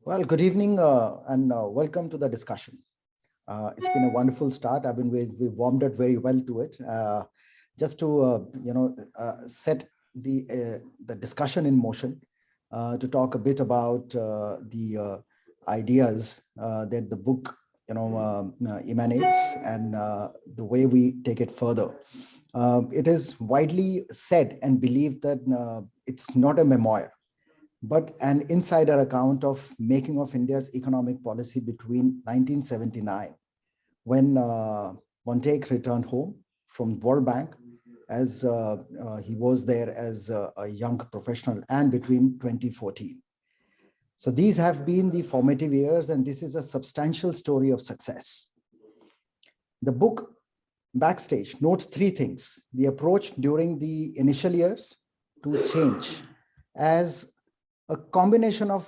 Well, good evening and welcome to the discussion. It's been a wonderful start. We warmed up very well to it. Just to set the discussion in motion, to talk a bit about the ideas that the book emanates and the way we take it further. It is widely said and believed that it's not a memoir, but an insider account of making of India's economic policy between 1979, when Montek returned home from World Bank, as he was there as a young professional, and between 2014. So these have been the formative years, and this is a substantial story of success. The book Backstage notes three things: the approach during the initial years to change as a combination of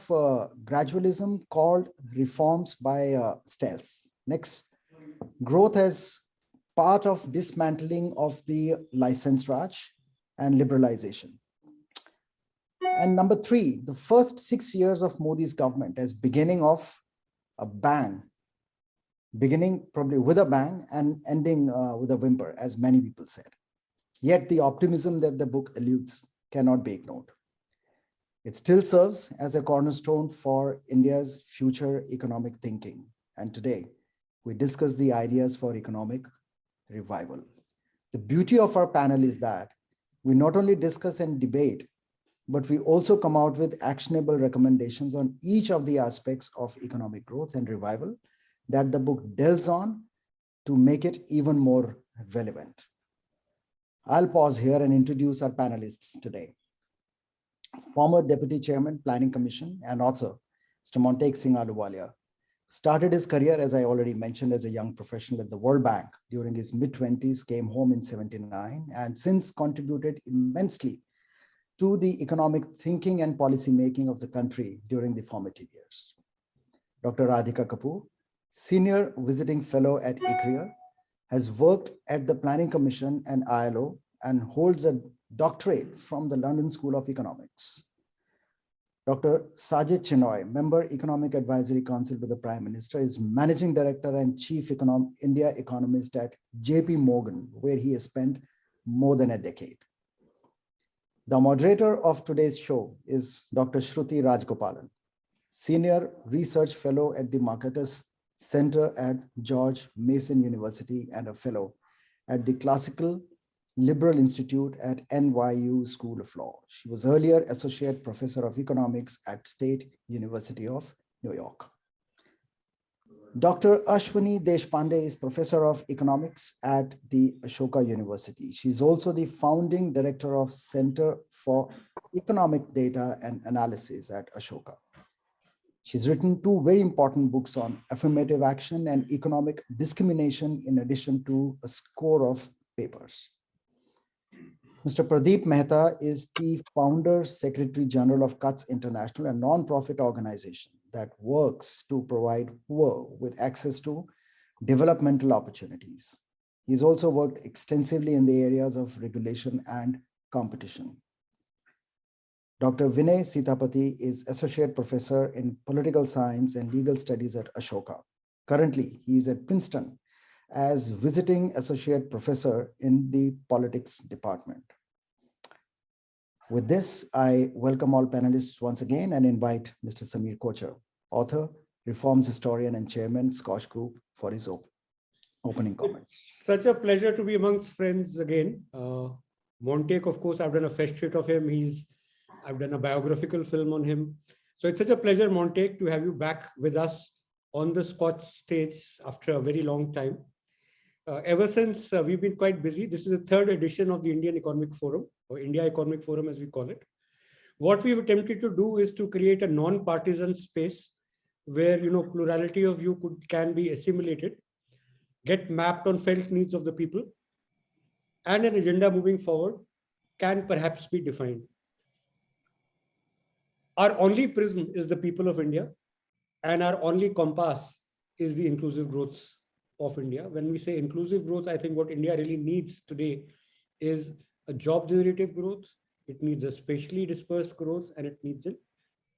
gradualism called reforms by stealth. Next, growth as part of dismantling of the license Raj and liberalization. And number three, the first 6 years of Modi's government as beginning of a bang, beginning probably with a bang and ending with a whimper, as many people said. Yet the optimism that the book alludes cannot be ignored. It still serves as a cornerstone for India's future economic thinking. And today, we discuss the ideas for economic revival. The beauty of our panel is that we not only discuss and debate, but we also come out with actionable recommendations on each of the aspects of economic growth and revival that the book delves on to make it even more relevant. I'll pause here and introduce our panelists today. Former Deputy Chairman, Planning Commission and author, Mr. Montek Singh Ahluwalia, started his career, as I already mentioned, as a young professional at the World Bank during his mid-20s, came home in 79, and since contributed immensely to the economic thinking and policy making of the country during the formative years. Dr. Radhika Kapoor, Senior Visiting Fellow at ICRIER, has worked at the Planning Commission and ILO and holds a doctorate from the London School of Economics. Dr. Sajid Chinoy, Member Economic Advisory Council to the Prime Minister, is Managing Director and Chief India Economist at JP Morgan, where he has spent more than a decade. The moderator of today's show is Dr. Shruti Rajgopalan, Senior Research Fellow at the Marketers Center at George Mason University and a Fellow at the Classical Liberal Institute at NYU School of Law. She was earlier Associate Professor of Economics at State University of New York. Dr. Ashwini Deshpande is Professor of Economics at the Ashoka University. She's also the founding director of Center for Economic Data and Analysis at Ashoka. She's written two very important books on affirmative action and economic discrimination, in addition to a score of papers. Mr. Pradeep Mehta is the founder, Secretary General of Cuts International, a non-profit organization that works to provide poor with access to developmental opportunities. He's also worked extensively in the areas of regulation and competition. Dr. Vinay Sitapati is Associate Professor in Political Science and Legal Studies at Ashoka. Currently, he is at Princeton as Visiting Associate Professor in the Politics Department. With this, I welcome all panelists once again and invite Mr. Samir Kochhar, author, reforms historian and chairman, Scotch Group, for his opening comments. Such a pleasure to be amongst friends again. Montek, of course, I've done a fest sheet of him. I've done a biographical film on him. So it's such a pleasure, Montek, to have you back with us on the Scotch stage after a very long time. Ever since we've been quite busy. This is the third edition of the Indian Economic Forum, or India Economic Forum as we call it. What we've attempted to do is to create a non-partisan space where plurality of view can be assimilated, get mapped on felt needs of the people, and an agenda moving forward can perhaps be defined. Our only prism is the people of India, and our only compass is the inclusive growth of India. When we say inclusive growth, I think what India really needs today is a job generative growth. It needs a spatially dispersed growth, and it needs an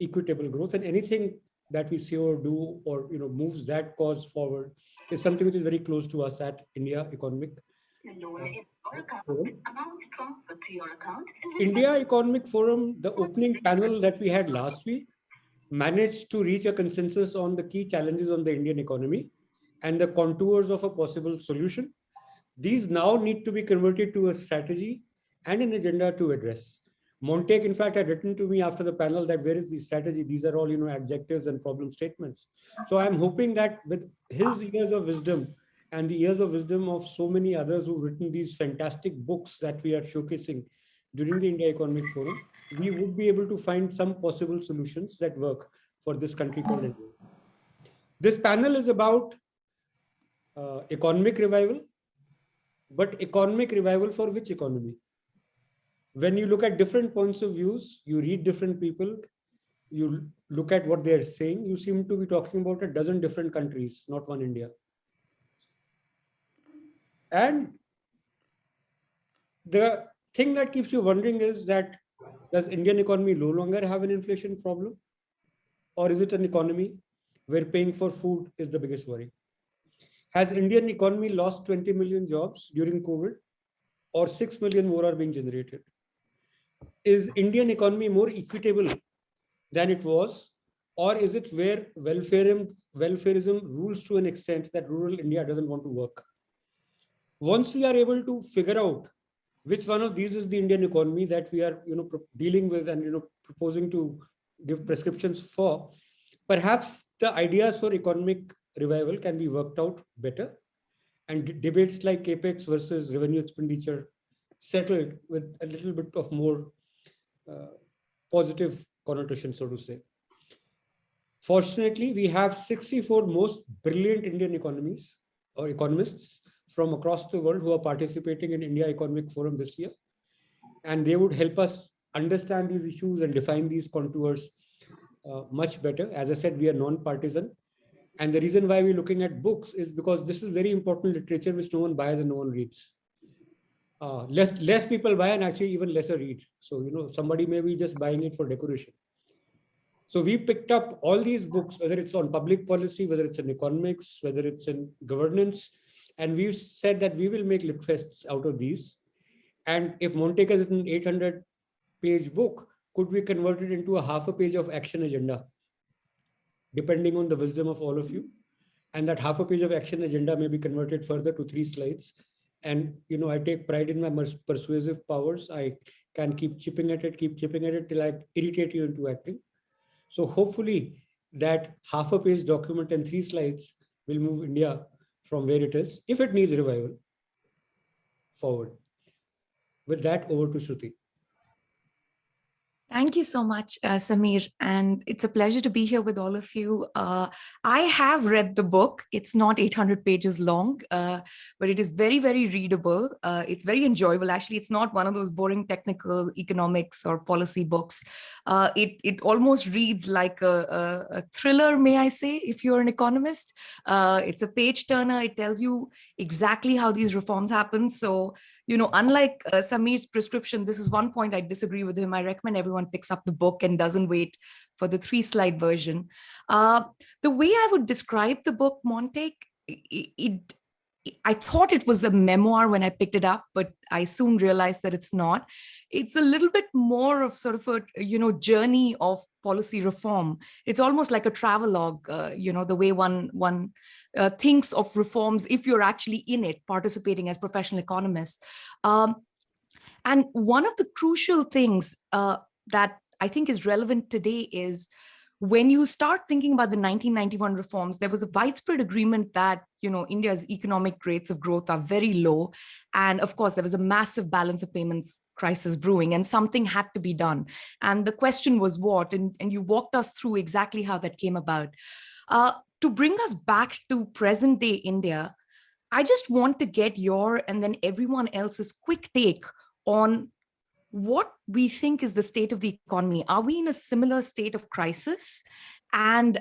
equitable growth. And anything that we say or do, or moves that cause forward, is something which is very close to us at India Economic Forum. India Economic Forum, the opening panel that we had last week, managed to reach a consensus on the key challenges on the Indian economy and the contours of a possible solution. These now need to be converted to a strategy and an agenda to address. Montek, in fact, had written to me after the panel that where is the strategy? These are all, adjectives and problem statements. So I'm hoping that with his years of wisdom and the years of wisdom of so many others who've written these fantastic books that we are showcasing during the India Economic Forum, we would be able to find some possible solutions that work for this country called India. This panel is about economic revival, but economic revival for which economy? When you look at different points of views, you read different people, you look at what they're saying, you seem to be talking about a dozen different countries, not one India. And the thing that keeps you wondering is that, does Indian economy no longer have an inflation problem? Or is it an economy where paying for food is the biggest worry? Has Indian economy lost 20 million jobs during COVID, or 6 million more are being generated? Is Indian economy more equitable than it was, or is it where welfarism rules to an extent that rural India doesn't want to work? Once we are able to figure out which one of these is the Indian economy that we are dealing with and proposing to give prescriptions for, perhaps the ideas for economic revival can be worked out better, and debates like capex versus revenue expenditure settled with a little bit of more positive connotation, so to say. Fortunately, we have 64 most brilliant Indian economies or economists from across the world who are participating in India Economic Forum this year. And they would help us understand these issues and define these contours much better. As I said, we are non-partisan. And the reason why we're looking at books is because this is very important literature which no one buys and no one reads. Less people buy and actually even lesser read. So, somebody may be just buying it for decoration. So we picked up all these books, whether it's on public policy, whether it's in economics, whether it's in governance, and we've said that we will make LITFests out of these. And if Montek has written an 800-page book, could we convert it into a half a page of action agenda, depending on the wisdom of all of you? And that half a page of action agenda may be converted further to 3 slides. And, I take pride in my persuasive powers. I can keep chipping at it till I irritate you into acting. So hopefully that half a page document and 3 slides will move India from where it is, if it needs revival, forward. With that, over to Shruti. Thank you so much, Samir. And it's a pleasure to be here with all of you. I have read the book. It's not 800 pages long, but it is very, very readable. It's very enjoyable. Actually, it's not one of those boring technical economics or policy books. It almost reads like a thriller, may I say, if you're an economist. It's a page turner. It tells you exactly how these reforms happen. So, unlike Samir's prescription, this is one point I disagree with him. I recommend everyone picks up the book and doesn't wait for the 3-slide version. The way I would describe the book, Montek, I thought it was a memoir when I picked it up, but I soon realized that it's not. It's a little bit more of sort of a, journey of policy reform. It's almost like a travelogue, the way one thinks of reforms if you're actually in it, participating as professional economists. And one of the crucial things that I think is relevant today is when you start thinking about the 1991 reforms, there was a widespread agreement that, India's economic rates of growth are very low. And of course, there was a massive balance of payments crisis brewing and something had to be done. And the question was what? And you walked us through exactly how that came about. To bring us back to present day India, I just want to get your and then everyone else's quick take on what we think is the state of the economy. Are we in a similar state of crisis? And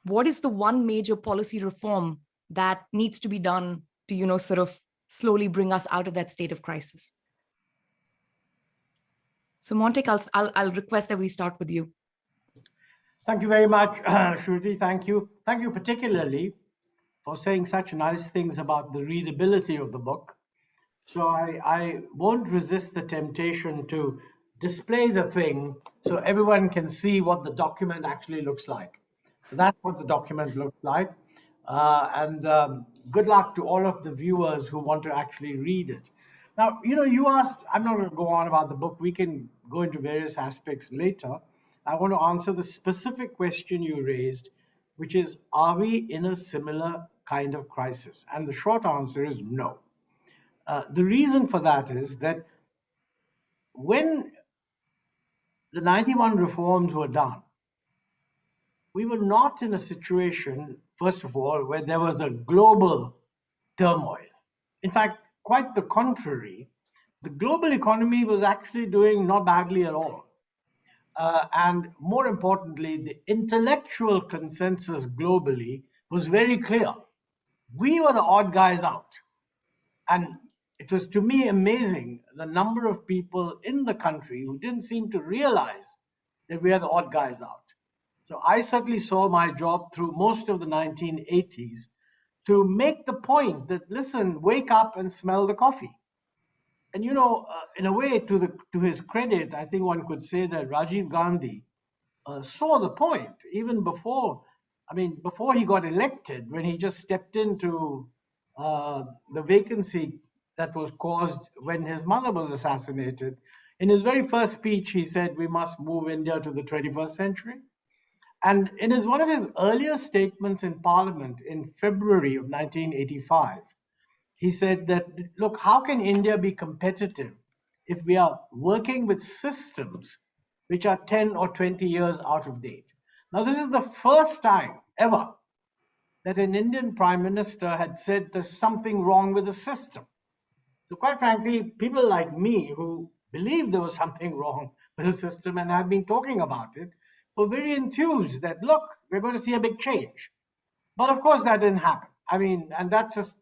what is the one major policy reform that needs to be done to, sort of slowly bring us out of that state of crisis? So Montek, I'll request that we start with you. Thank you very much, Shruti. Thank you. Thank you particularly for saying such nice things about the readability of the book. So I won't resist the temptation to display the thing so everyone can see what the document actually looks like. So that's what the document looks like. And good luck to all of the viewers who want to actually read it. Now, you asked, I'm not going to go on about the book. We can go into various aspects later. I want to answer the specific question you raised, which is, are we in a similar kind of crisis? And the short answer is no. The reason for that is that when the 91 reforms were done, we were not in a situation, first of all, where there was a global turmoil. In fact, quite the contrary. The global economy was actually doing not badly at all. And more importantly, the intellectual consensus globally was very clear. We were the odd guys out. And it was, to me, amazing the number of people in the country who didn't seem to realize that we are the odd guys out. So I certainly saw my job through most of the 1980s to make the point that, listen, wake up and smell the coffee. And in a way, to his credit, I think one could say that Rajiv Gandhi saw the point even before he got elected, when he just stepped into the vacancy that was caused when his mother was assassinated. In his very first speech, he said, we must move India to the 21st century. And in one of his earlier statements in Parliament in February of 1985, he said that, look, how can India be competitive if we are working with systems which are 10 or 20 years out of date? Now, this is the first time ever that an Indian prime minister had said there's something wrong with the system. So quite frankly, people like me who believed there was something wrong with the system and have been talking about it were very enthused that, look, we're going to see a big change. But of course, that didn't happen. And that's just,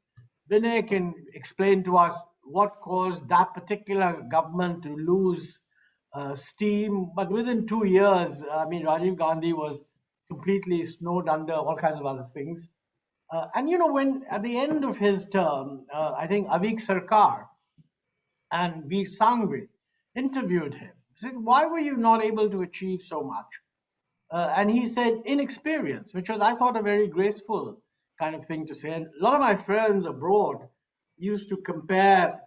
Vinay can explain to us what caused that particular government to lose steam. But within 2 years, Rajiv Gandhi was completely snowed under, all kinds of other things. When at the end of his term, I think Avik Sarkar and Veer Sangvi interviewed him. He said, why were you not able to achieve so much? And he said, inexperience, which was, I thought, a very graceful kind of thing to say. And a lot of my friends abroad used to compare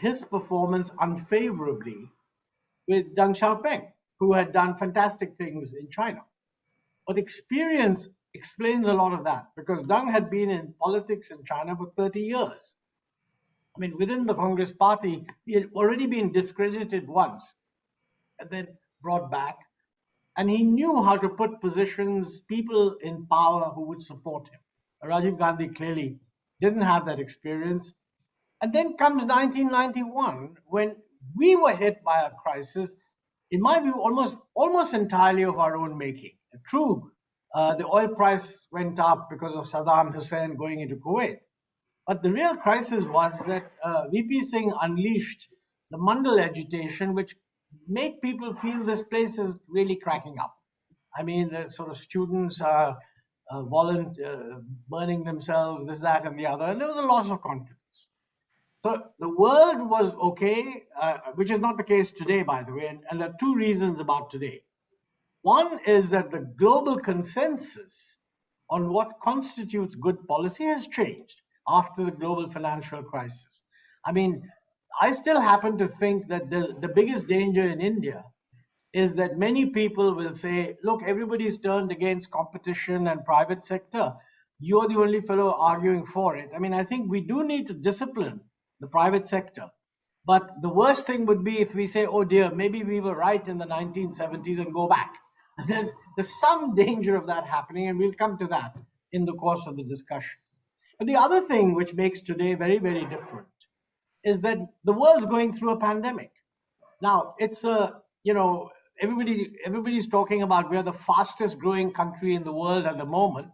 his performance unfavorably with Deng Xiaoping, who had done fantastic things in China. But experience explains a lot of that, because Deng had been in politics in China for 30 years. Within the Congress party, he had already been discredited once and then brought back. And he knew how to put people in power who would support him. Rajiv Gandhi clearly didn't have that experience. And then comes 1991, when we were hit by a crisis, in my view, almost entirely of our own making. True, the oil price went up because of Saddam Hussein going into Kuwait. But the real crisis was that VP Singh unleashed the Mandal agitation, which made people feel this place is really cracking up. The sort of students are burning themselves, this, that, and the other, and there was a loss of confidence. So the world was okay, which is not the case today, by the way, and there are two reasons about today. One is that the global consensus on what constitutes good policy has changed after the global financial crisis. I still happen to think that the biggest danger in India is that many people will say, look, everybody's turned against competition and private sector. You're the only fellow arguing for it. I think we do need to discipline the private sector. But the worst thing would be if we say, oh dear, maybe we were right in the 1970s and go back. There's some danger of that happening, and we'll come to that in the course of the discussion. But the other thing which makes today very, very different is that the world's going through a pandemic. Now, it's everybody's talking about we're the fastest growing country in the world at the moment,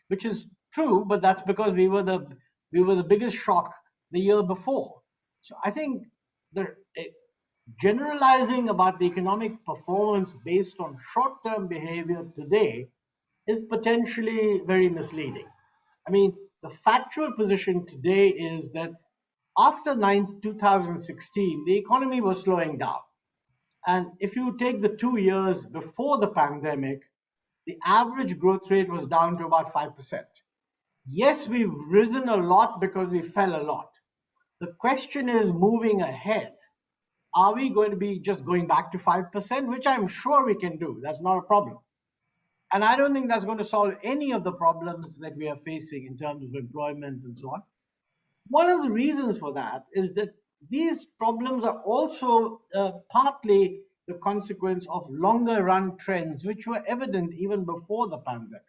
which is true, but that's because we were the biggest shock the year before. So I think generalizing about the economic performance based on short-term behavior today is potentially very misleading. I mean, the factual position today is that after 2016, the economy was slowing down. And if you take the 2 years before the pandemic, the average growth rate was down to about 5%. Yes, we've risen a lot because we fell a lot. The question is, moving ahead, are we going to be just going back to 5%, which I'm sure we can do? That's not a problem. And I don't think that's going to solve any of the problems that we are facing in terms of employment and so on. One of the reasons for that is that these problems are also partly the consequence of longer run trends, which were evident even before the pandemic.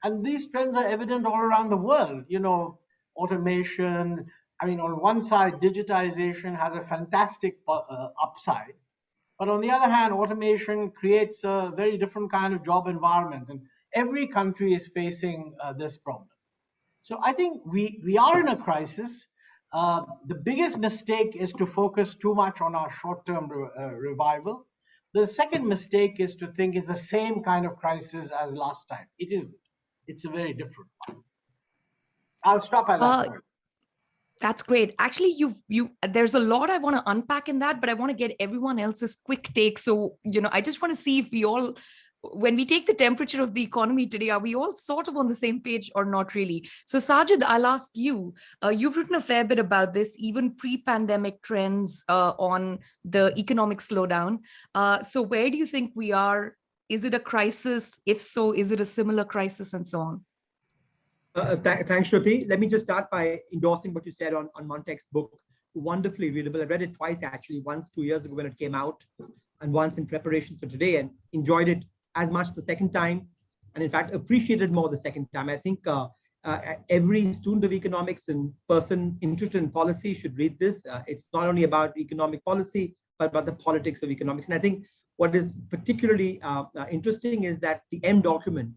And these trends are evident all around the world. You know, automation. I mean, on one side, digitization has a fantastic upside. But on the other hand, automation creates a very different kind of job environment. And every country is facing this problem. So I think we are in a crisis. The biggest mistake is to focus too much on our short-term revival. The second mistake is to think it's the same kind of crisis as last time. It isn't. It's a very different one. I'll stop at that point. That's great. Actually, there's a lot I want to unpack in that, but I want to get everyone else's quick take. So, I just want to see if we all, when we take the temperature of the economy today, are we all sort of on the same page or not really? So Sajid, I'll ask you, you've written a fair bit about this, even pre-pandemic trends on the economic slowdown. So where do you think we are? Is it a crisis? If so, is it a similar crisis and so on? Thanks, Shruti. Let me just start by endorsing what you said on Montek's book. Wonderfully readable. I read it twice, actually, once 2 years ago when it came out and once in preparation for today, and enjoyed it as much the second time, and in fact, appreciated more the second time. I think every student of economics and person interested in policy should read this. It's not only about economic policy, but about the politics of economics. And I think what is particularly interesting is that the M document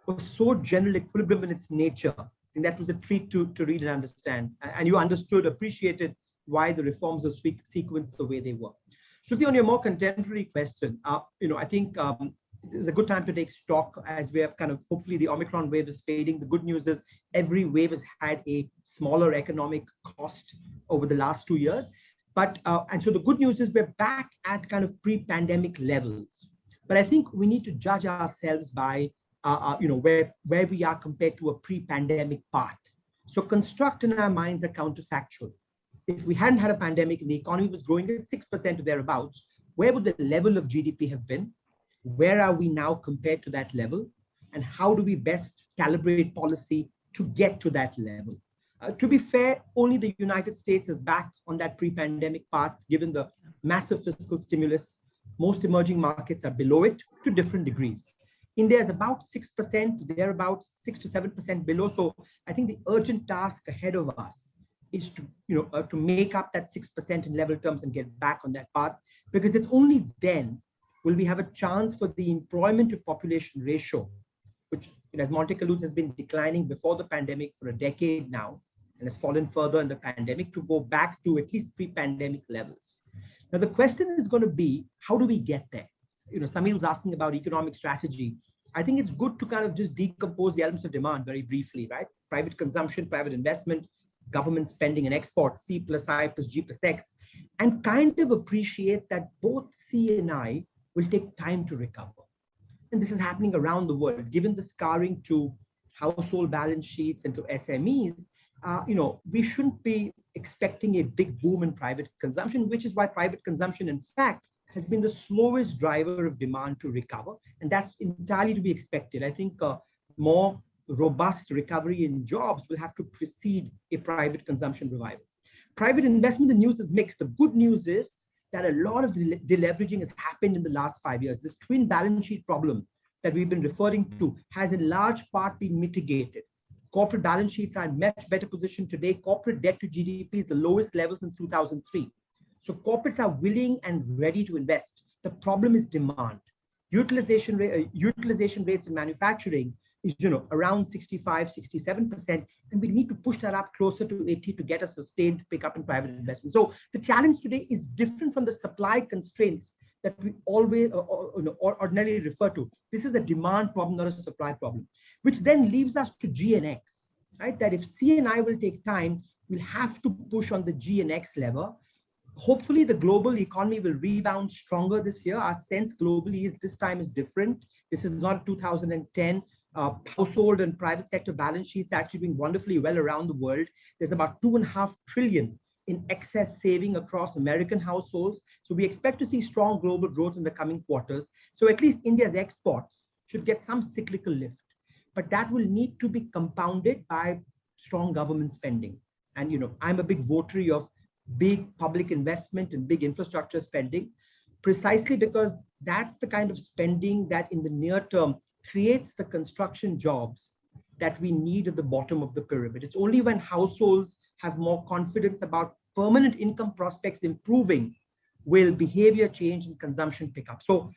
was so general equilibrium in its nature. I think that was a treat to read and understand. And you understood, appreciated why the reforms were sequenced the way they were. Shruti, on your more contemporary question, I think it's a good time to take stock as we have kind of, hopefully the Omicron wave is fading. The good news is every wave has had a smaller economic cost over the last 2 years. But, and so the good news is we're back at kind of pre-pandemic levels. But I think we need to judge ourselves by where we are compared to a pre-pandemic path. So construct in our minds a counterfactual. If we hadn't had a pandemic and the economy was growing at 6% or thereabouts, where would the level of GDP have been? Where are we now compared to that level? And how do we best calibrate policy to get to that level? To be fair, only the United States is back on that pre-pandemic path, given the massive fiscal stimulus. Most emerging markets are below it to different degrees. India is about 6%, they're about 6 to 7% below. So I think the urgent task ahead of us is to make up that 6% in level terms and get back on that path, because it's only then will we have a chance for the employment to population ratio, which, as Montek alludes, has been declining before the pandemic for a decade now, and has fallen further in the pandemic, to go back to at least pre-pandemic levels. Now, the question is going to be, how do we get there? Samir was asking about economic strategy. I think it's good to kind of just decompose the elements of demand very briefly, right? Private consumption, private investment, government spending and exports, C plus I plus G plus X, and kind of appreciate that both C and I will take time to recover. And this is happening around the world. Given the scarring to household balance sheets and to SMEs, we shouldn't be expecting a big boom in private consumption, which is why private consumption, in fact, has been the slowest driver of demand to recover. And that's entirely to be expected. I think more robust recovery in jobs will have to precede a private consumption revival. Private investment, the news is mixed. The good news is that a lot of deleveraging has happened in the last 5 years. This twin balance sheet problem that we've been referring to has in large part been mitigated. Corporate balance sheets are in much better position today. Corporate debt to GDP is the lowest level since 2003. So corporates are willing and ready to invest. The problem is demand. Utilization rates in manufacturing, is, around 65, 67%, and we need to push that up closer to 80 to get a sustained pickup in private investment. So the challenge today is different from the supply constraints that we always or ordinarily refer to. This is a demand problem, not a supply problem, which then leaves us to G and X, right? That if C and I will take time, we'll have to push on the G and X lever. Hopefully the global economy will rebound stronger this year. Our sense globally is this time is different. This is not 2010. Household and private sector balance sheets actually doing wonderfully well around the world. There's about $2.5 trillion in excess saving across American households. So we expect to see strong global growth in the coming quarters. So at least India's exports should get some cyclical lift, but that will need to be compounded by strong government spending. And I'm a big votary of big public investment and big infrastructure spending, precisely because that's the kind of spending that in the near term creates the construction jobs that we need at the bottom of the pyramid. It's only when households have more confidence about permanent income prospects improving will behavior change and consumption pick up. So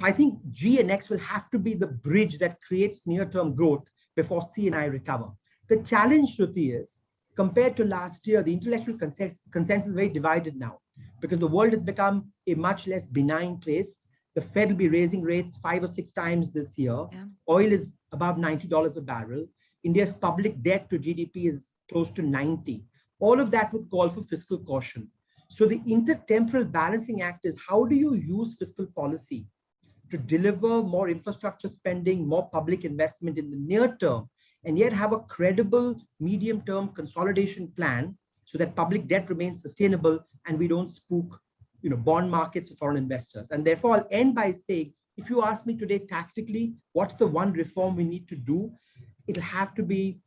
I think G and X will have to be the bridge that creates near-term growth before C and I recover. The challenge, Shruti, is compared to last year, the intellectual consensus is very divided now because the world has become a much less benign place. The Fed will be raising rates 5 or 6 times this year. Yeah. Oil is above $90 a barrel. India's public debt to GDP is close to 90. All of that would call for fiscal caution. So the intertemporal balancing act is how do you use fiscal policy to deliver more infrastructure spending, more public investment in the near term, and yet have a credible medium-term consolidation plan so that public debt remains sustainable and we don't spook bond markets for foreign investors. And therefore, I'll end by saying, if you ask me today tactically, what's the one reform we need to do? It'll have to be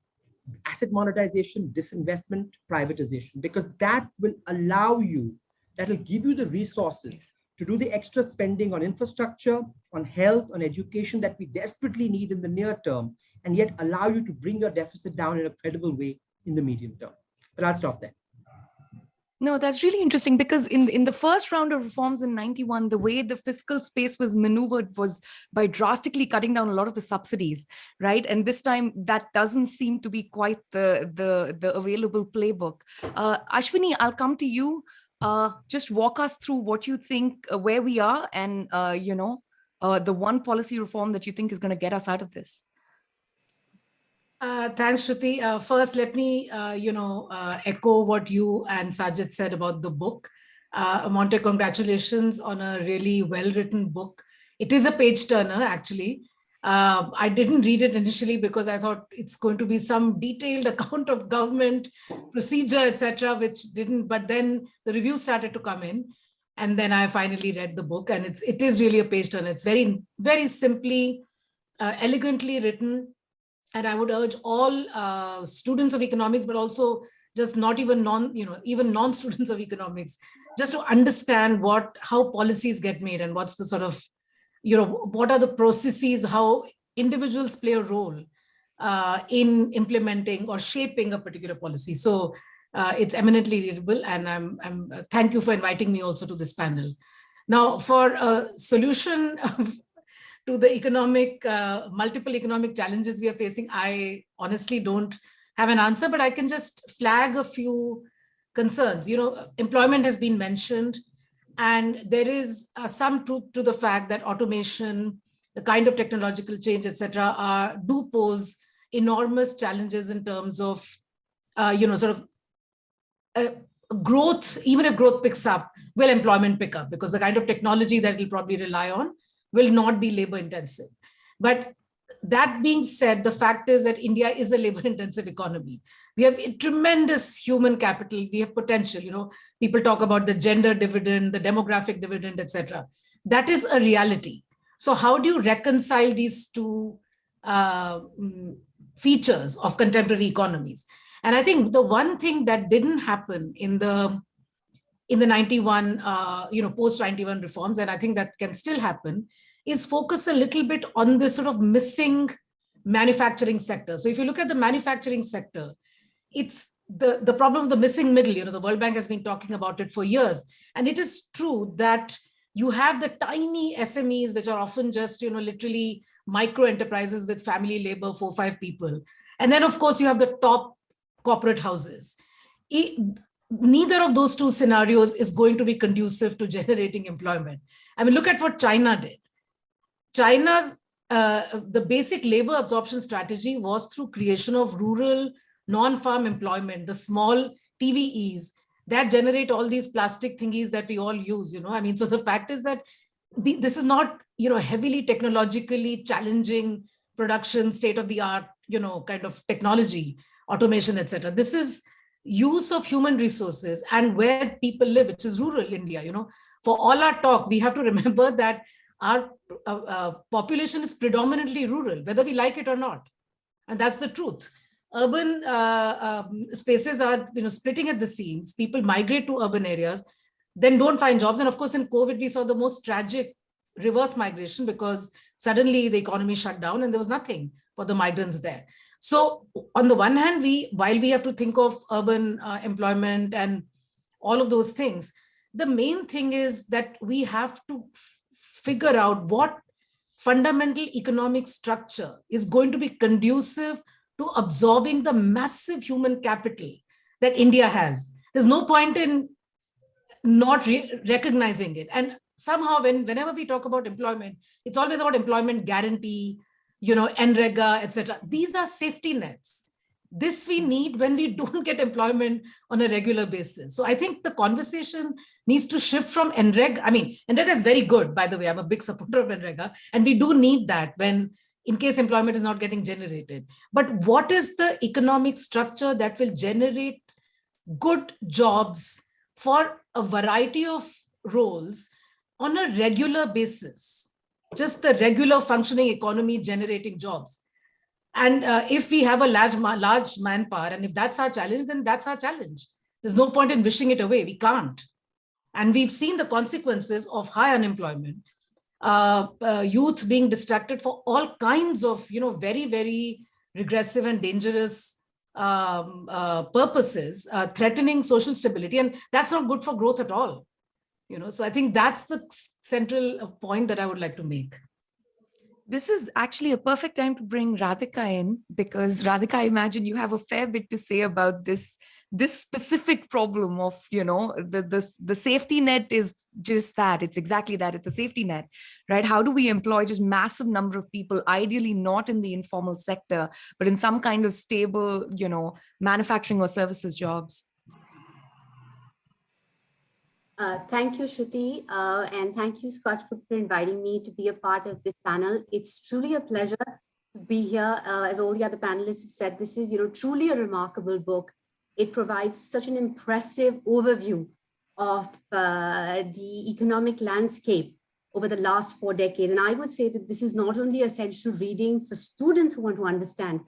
asset monetization, disinvestment, privatization, because that will allow you, that will give you the resources to do the extra spending on infrastructure, on health, on education that we desperately need in the near term, and yet allow you to bring your deficit down in a credible way in the medium term. But I'll stop there. No, that's really interesting because in the first round of reforms in 91, the way the fiscal space was maneuvered was by drastically cutting down a lot of the subsidies, right? And this time that doesn't seem to be quite the available playbook. Ashwini, I'll come to you. Just walk us through what you think, where we are and, the one policy reform that you think is going to get us out of this. Thanks, Shruti. First, let me, echo what you and Sajid said about the book. Montek, congratulations on a really well-written book. It is a page turner, actually. I didn't read it initially because I thought it's going to be some detailed account of government procedure, etc., which didn't. But then the reviews started to come in, and then I finally read the book, and it is really a page turner. It's very, very simply, elegantly written. And I would urge all students of economics, but also just not even non-students of economics, just to understand how policies get made and what's the sort of, what are the processes, how individuals play a role in implementing or shaping a particular policy. So it's eminently readable, and I'm thank you for inviting me also to this panel. Now, for a solution to the multiple economic challenges we are facing, I honestly don't have an answer, but I can just flag a few concerns. Employment has been mentioned, and there is some truth to the fact that automation, the kind of technological change, etc., do pose enormous challenges in terms of, growth. Even if growth picks up, will employment pick up? Because the kind of technology that we'll probably rely on will not be labor intensive. But that being said, the fact is that India is a labor intensive economy. We have a tremendous human capital. We have potential. People talk about the gender dividend, the demographic dividend, etc. That is a reality. So how do you reconcile these two features of contemporary economies? And I think the one thing that didn't happen in the 91, post-91 reforms, and I think that can still happen, is focus a little bit on this sort of missing manufacturing sector. So if you look at the manufacturing sector, it's the problem of the missing middle. The World Bank has been talking about it for years. And it is true that you have the tiny SMEs, which are often just, literally micro enterprises with family labor, 4-5 people. And then, of course, you have the top corporate houses. Neither of those two scenarios is going to be conducive to generating employment. I mean, look at what China did. China's the basic labor absorption strategy was through creation of rural non-farm employment, the small TVEs that generate all these plastic thingies that we all use, I mean, so the fact is that this is not, heavily technologically challenging production, state-of-the-art, kind of technology, automation, etc. This is use of human resources and where people live, which is rural India, For all our talk, we have to remember that our population is predominantly rural, whether we like it or not. And that's the truth. Urban spaces are splitting at the seams. People migrate to urban areas, then don't find jobs. And of course, in COVID, we saw the most tragic reverse migration because suddenly the economy shut down and there was nothing for the migrants there. So on the one hand, while we have to think of urban employment and all of those things, the main thing is that we have to figure out what fundamental economic structure is going to be conducive to absorbing the massive human capital that India has. There's no point in not recognizing it. And somehow whenever we talk about employment, it's always about employment guarantee, NREGA, etc. These are safety nets. This we need when we don't get employment on a regular basis. So I think the conversation needs to shift from NREGA. I mean, NREGA is very good, by the way. I'm a big supporter of NREGA. And we do need that in case employment is not getting generated. But what is the economic structure that will generate good jobs for a variety of roles on a regular basis? Just the regular functioning economy generating jobs. And if we have a large manpower, and if that's our challenge, then that's our challenge. There's no point in wishing it away. We can't. And we've seen the consequences of high unemployment, youth being distracted for all kinds of, very, very regressive and dangerous purposes, threatening social stability. And that's not good for growth at all. So I think that's the central point that I would like to make. This is actually a perfect time to bring Radhika in, because Radhika, I imagine you have a fair bit to say about this specific problem of, the safety net is just that. It's exactly that. It's a safety net, right? How do we employ just massive number of people, ideally not in the informal sector, but in some kind of stable, manufacturing or services jobs? Thank you, Shruti, and thank you, Scotch Group, for inviting me to be a part of this panel. It's truly a pleasure to be here. As all the other panelists have said, this is, truly a remarkable book. It provides such an impressive overview of the economic landscape over the last 4 decades. And I would say that this is not only essential reading for students who want to understand,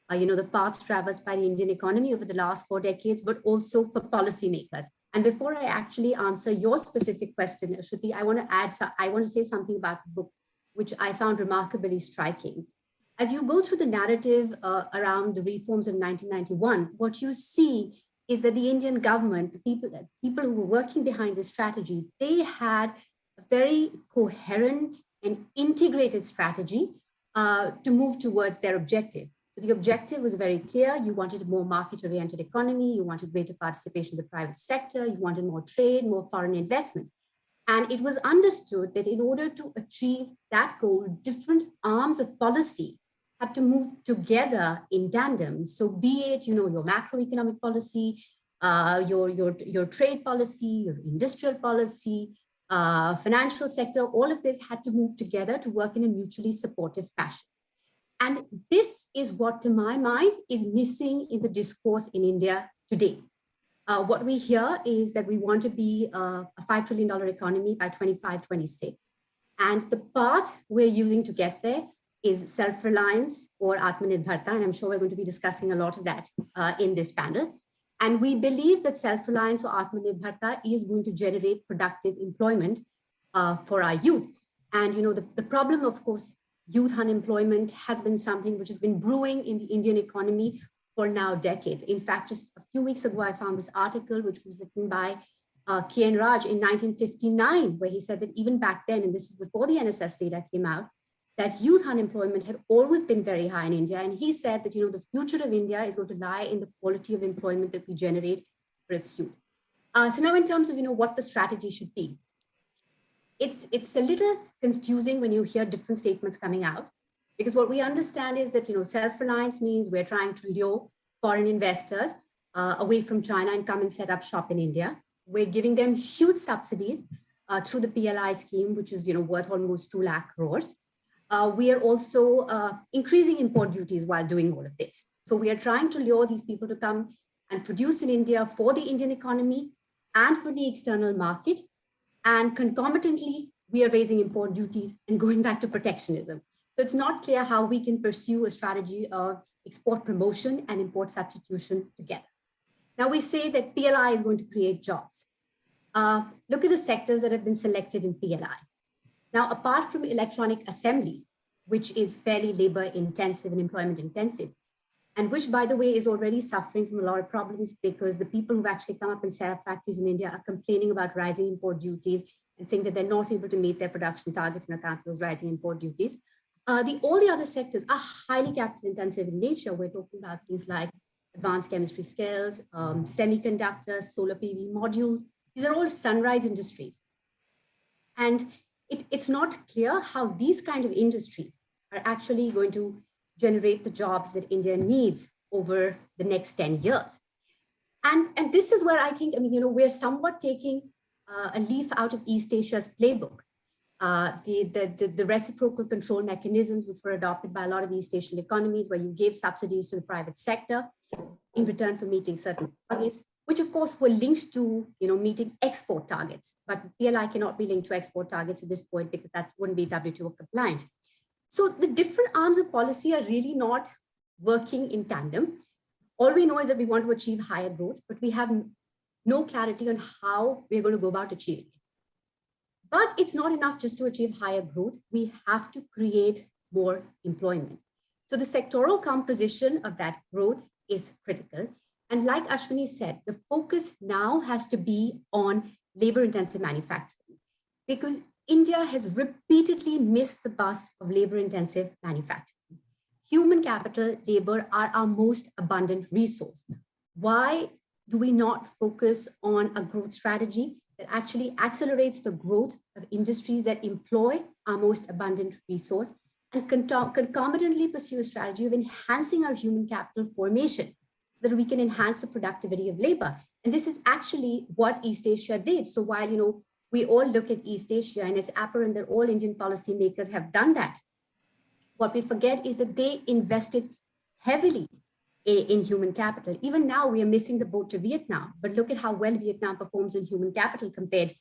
the paths traversed by the Indian economy over the last 4 decades, but also for policymakers. And before I actually answer your specific question, Shruti, I want to say something about the book, which I found remarkably striking. As you go through the narrative around the reforms of 1991, what you see is that the Indian government, the people who were working behind this strategy, they had a very coherent and integrated strategy to move towards their objective. So the objective was very clear. You wanted a more market-oriented economy. You wanted greater participation in the private sector. You wanted more trade, more foreign investment. And it was understood that in order to achieve that goal, different arms of policy had to move together in tandem. So be it, your macroeconomic policy, your trade policy, your industrial policy, financial sector, all of this had to move together to work in a mutually supportive fashion. And this is what, to my mind, is missing in the discourse in India today. What we hear is that we want to be a $5 trillion economy by 25, 26. And the path we're using to get there is self-reliance or Atmanirbharta. And I'm sure we're going to be discussing a lot of that in this panel. And we believe that self-reliance or Atmanirbharta is going to generate productive employment for our youth. And, the problem, of course, youth unemployment has been something which has been brewing in the Indian economy for now decades. In fact, just a few weeks ago, I found this article, which was written by K.N. Raj in 1959, where he said that even back then, and this is before the NSS data came out, that youth unemployment had always been very high in India. And he said that, the future of India is going to lie in the quality of employment that we generate for its youth. So now in terms of, what the strategy should be, it's a little confusing when you hear different statements coming out, because what we understand is that, self-reliance means we're trying to lure foreign investors away from China and come and set up shop in India. We're giving them huge subsidies through the PLI scheme, which is, worth almost 2 lakh crores. We are also increasing import duties while doing all of this. So we are trying to lure these people to come and produce in India for the Indian economy and for the external market. And concomitantly, we are raising import duties and going back to protectionism. So it's not clear how we can pursue a strategy of export promotion and import substitution together. Now we say that PLI is going to create jobs. Look at the sectors that have been selected in PLI. Now, apart from electronic assembly, which is fairly labor intensive and employment intensive, and which, by the way, is already suffering from a lot of problems because the people who've actually come up and set up factories in India are complaining about rising import duties and saying that they're not able to meet their production targets on account of those rising import duties. All the other sectors are highly capital intensive in nature. We're talking about things like advanced chemistry skills, semiconductors, solar PV modules. These are all sunrise industries. And it's not clear how these kind of industries are actually going to generate the jobs that India needs over the next 10 years. And this is where I think, we're somewhat taking a leaf out of East Asia's playbook. The reciprocal control mechanisms, which were adopted by a lot of East Asian economies, where you gave subsidies to the private sector in return for meeting certain targets, which of course were linked to meeting export targets. But PLI cannot be linked to export targets at this point because that wouldn't be WTO compliant. So the different arms of policy are really not working in tandem. All we know is that we want to achieve higher growth, but we have no clarity on how we're going to go about achieving it. But it's not enough just to achieve higher growth. We have to create more employment. So the sectoral composition of that growth is critical. And like Ashwini said, the focus now has to be on labor-intensive manufacturing, because India has repeatedly missed the bus of labor-intensive manufacturing. Human capital, labor are our most abundant resource. Why do we not focus on a growth strategy that actually accelerates the growth of industries that employ our most abundant resource, and concomitantly pursue a strategy of enhancing our human capital formation so that we can enhance the productivity of labor? And this is actually what East Asia did. So while, we all look at East Asia and it's apparent that all Indian policymakers have done that, what we forget is that they invested heavily in human capital. Even now, we are missing the boat to Vietnam, but look at how well Vietnam performs in human capital compared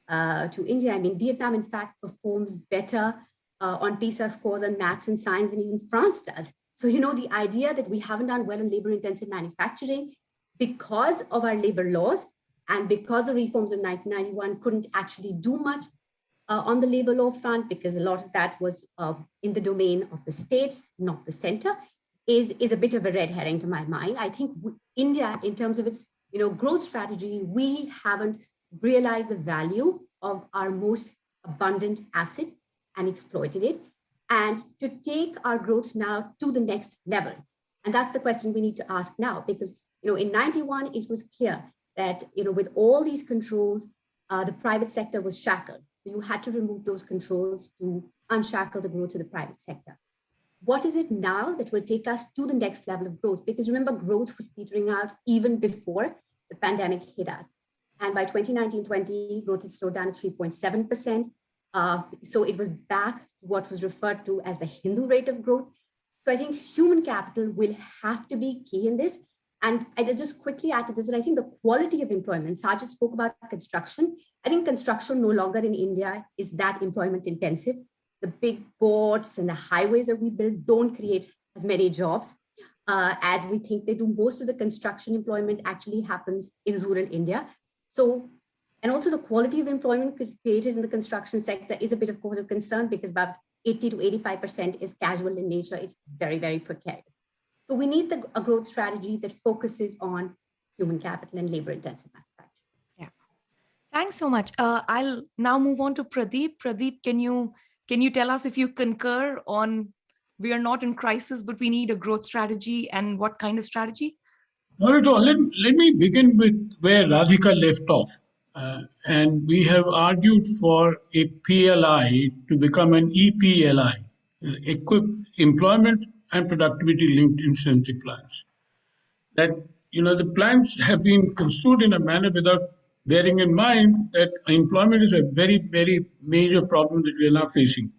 to India. I mean, Vietnam, in fact, performs better on PISA scores on maths and science than even France does. So, the idea that we haven't done well in labor-intensive manufacturing because of our labor laws and because the reforms of 1991 couldn't actually do much on the labor law front, because a lot of that was in the domain of the states, not the center, is a bit of a red herring to my mind. I think India, in terms of its growth strategy, we haven't realized the value of our most abundant asset and exploited it, and to take our growth now to the next level. And that's the question we need to ask now, because in 91, it was clear that with all these controls, the private sector was shackled. So you had to remove those controls to unshackle the growth of the private sector. What is it now that will take us to the next level of growth? Because remember, growth was petering out even before the pandemic hit us. And by 2019-20, growth had slowed down to 3.7%. So it was back to what was referred to as the Hindu rate of growth. So I think human capital will have to be key in this. And I'll just quickly add to this that I think the quality of employment, Sajid spoke about construction. I think construction no longer in India is that employment intensive. The big ports and the highways that we build don't create as many jobs as we think they do. Most of the construction employment actually happens in rural India. So, and also the quality of employment created in the construction sector is a bit of cause of concern, because about 80 to 85% is casual in nature. It's very, very precarious. So we need a growth strategy that focuses on human capital and labor-intensive manufacturing. Yeah. Thanks so much. I'll now move on to Pradeep. Pradeep, can you Can you tell us if you concur on we are not in crisis, but we need a growth strategy, and what kind of strategy? Not at all. Let me begin with where Radhika left off. And we have argued for a PLI to become an EPLI, employment and productivity linked incentive plans. That, the plans have been construed in a manner without bearing in mind that employment is a very, very major problem that we are now facing.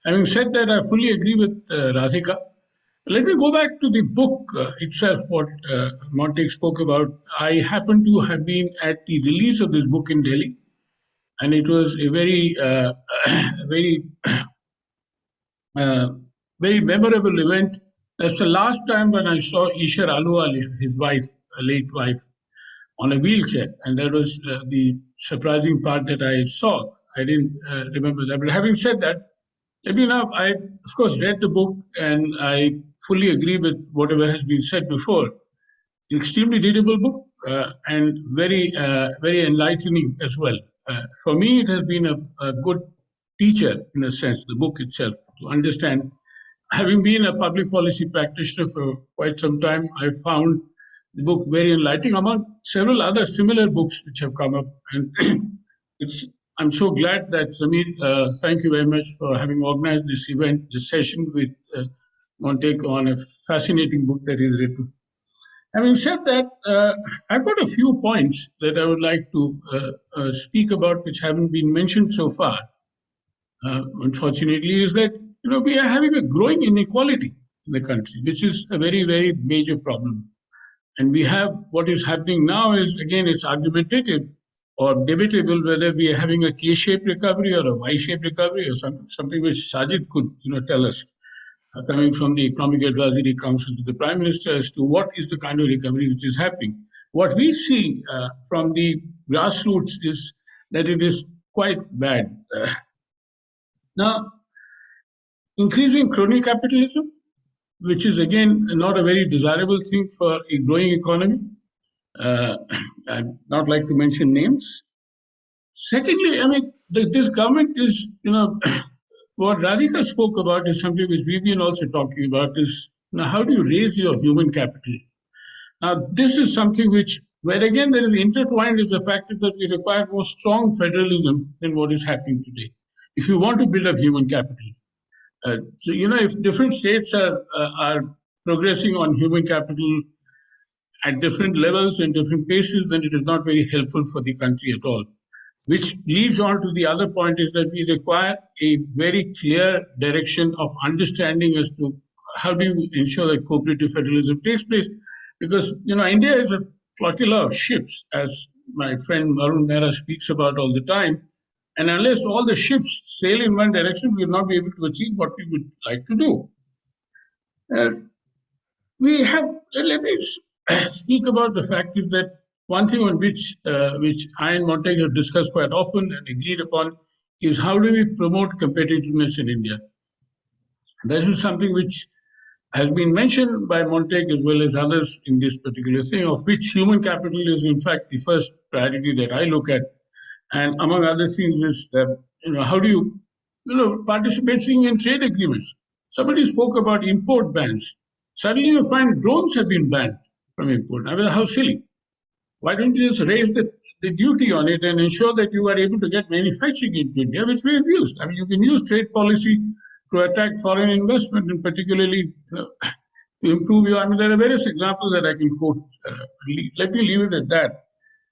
Having said that, I fully agree with Radhika. Let me go back to the book itself, what Montek spoke about. I happen to have been at the release of this book in Delhi, and it was a very, very, very memorable event. That's the last time when I saw Ishar Ahluwalia, his wife, a late wife, on a wheelchair, and that was the surprising part that I saw. I didn't remember that. But having said that, I, of course, read the book, and I fully agree with whatever has been said before. Extremely readable book and very, very enlightening as well. For me, it has been a good teacher, in a sense, the book itself, to understand. Having been a public policy practitioner for quite some time, I found the book very enlightening, among several other similar books which have come up. And I'm so glad that Sameer, thank you very much for having organized this event, this session with Montek on a fascinating book that he's written. Having said that, I've got a few points that I would like to speak about, which haven't been mentioned so far. Unfortunately, is that we are having a growing inequality in the country, which is a very, very major problem. And we have what is happening now is, again, it's argumentative or debatable whether we are having a K-shaped recovery or a Y-shaped recovery or something which Sajid could tell us, coming from the Economic Advisory Council to the Prime Minister, as to what is the kind of recovery which is happening. What we see from the grassroots is that it is quite bad. Now, increasing crony capitalism, which is again not a very desirable thing for a growing economy. I'd not like to mention names. Secondly, this government is, what Radhika spoke about is something which we've been also talking about is, how do you raise your human capital? Now, this is something where again there is intertwined is the fact that we require more strong federalism than what is happening today. If you want to build up human capital. So, if different states are progressing on human capital at different levels and different paces, then it is not very helpful for the country at all. Which leads on to the other point is that we require a very clear direction of understanding as to how do you ensure that cooperative federalism takes place. Because, India is a flotilla of ships, as my friend Varun Mehra speaks about all the time. And unless all the ships sail in one direction, we will not be able to achieve what we would like to do. Let me speak about the fact is that one thing on which I and Montek have discussed quite often and agreed upon is how do we promote competitiveness in India. This is something which has been mentioned by Montek as well as others in this particular thing, of which human capital is in fact the first priority that I look at. And among other things is that, how do you, participating in trade agreements. Somebody spoke about import bans. Suddenly you find drones have been banned from import. How silly. Why don't you just raise the duty on it and ensure that you are able to get manufacturing into India, which we have used. You can use trade policy to attract foreign investment and particularly to improve your, there are various examples that I can quote. Let me leave it at that.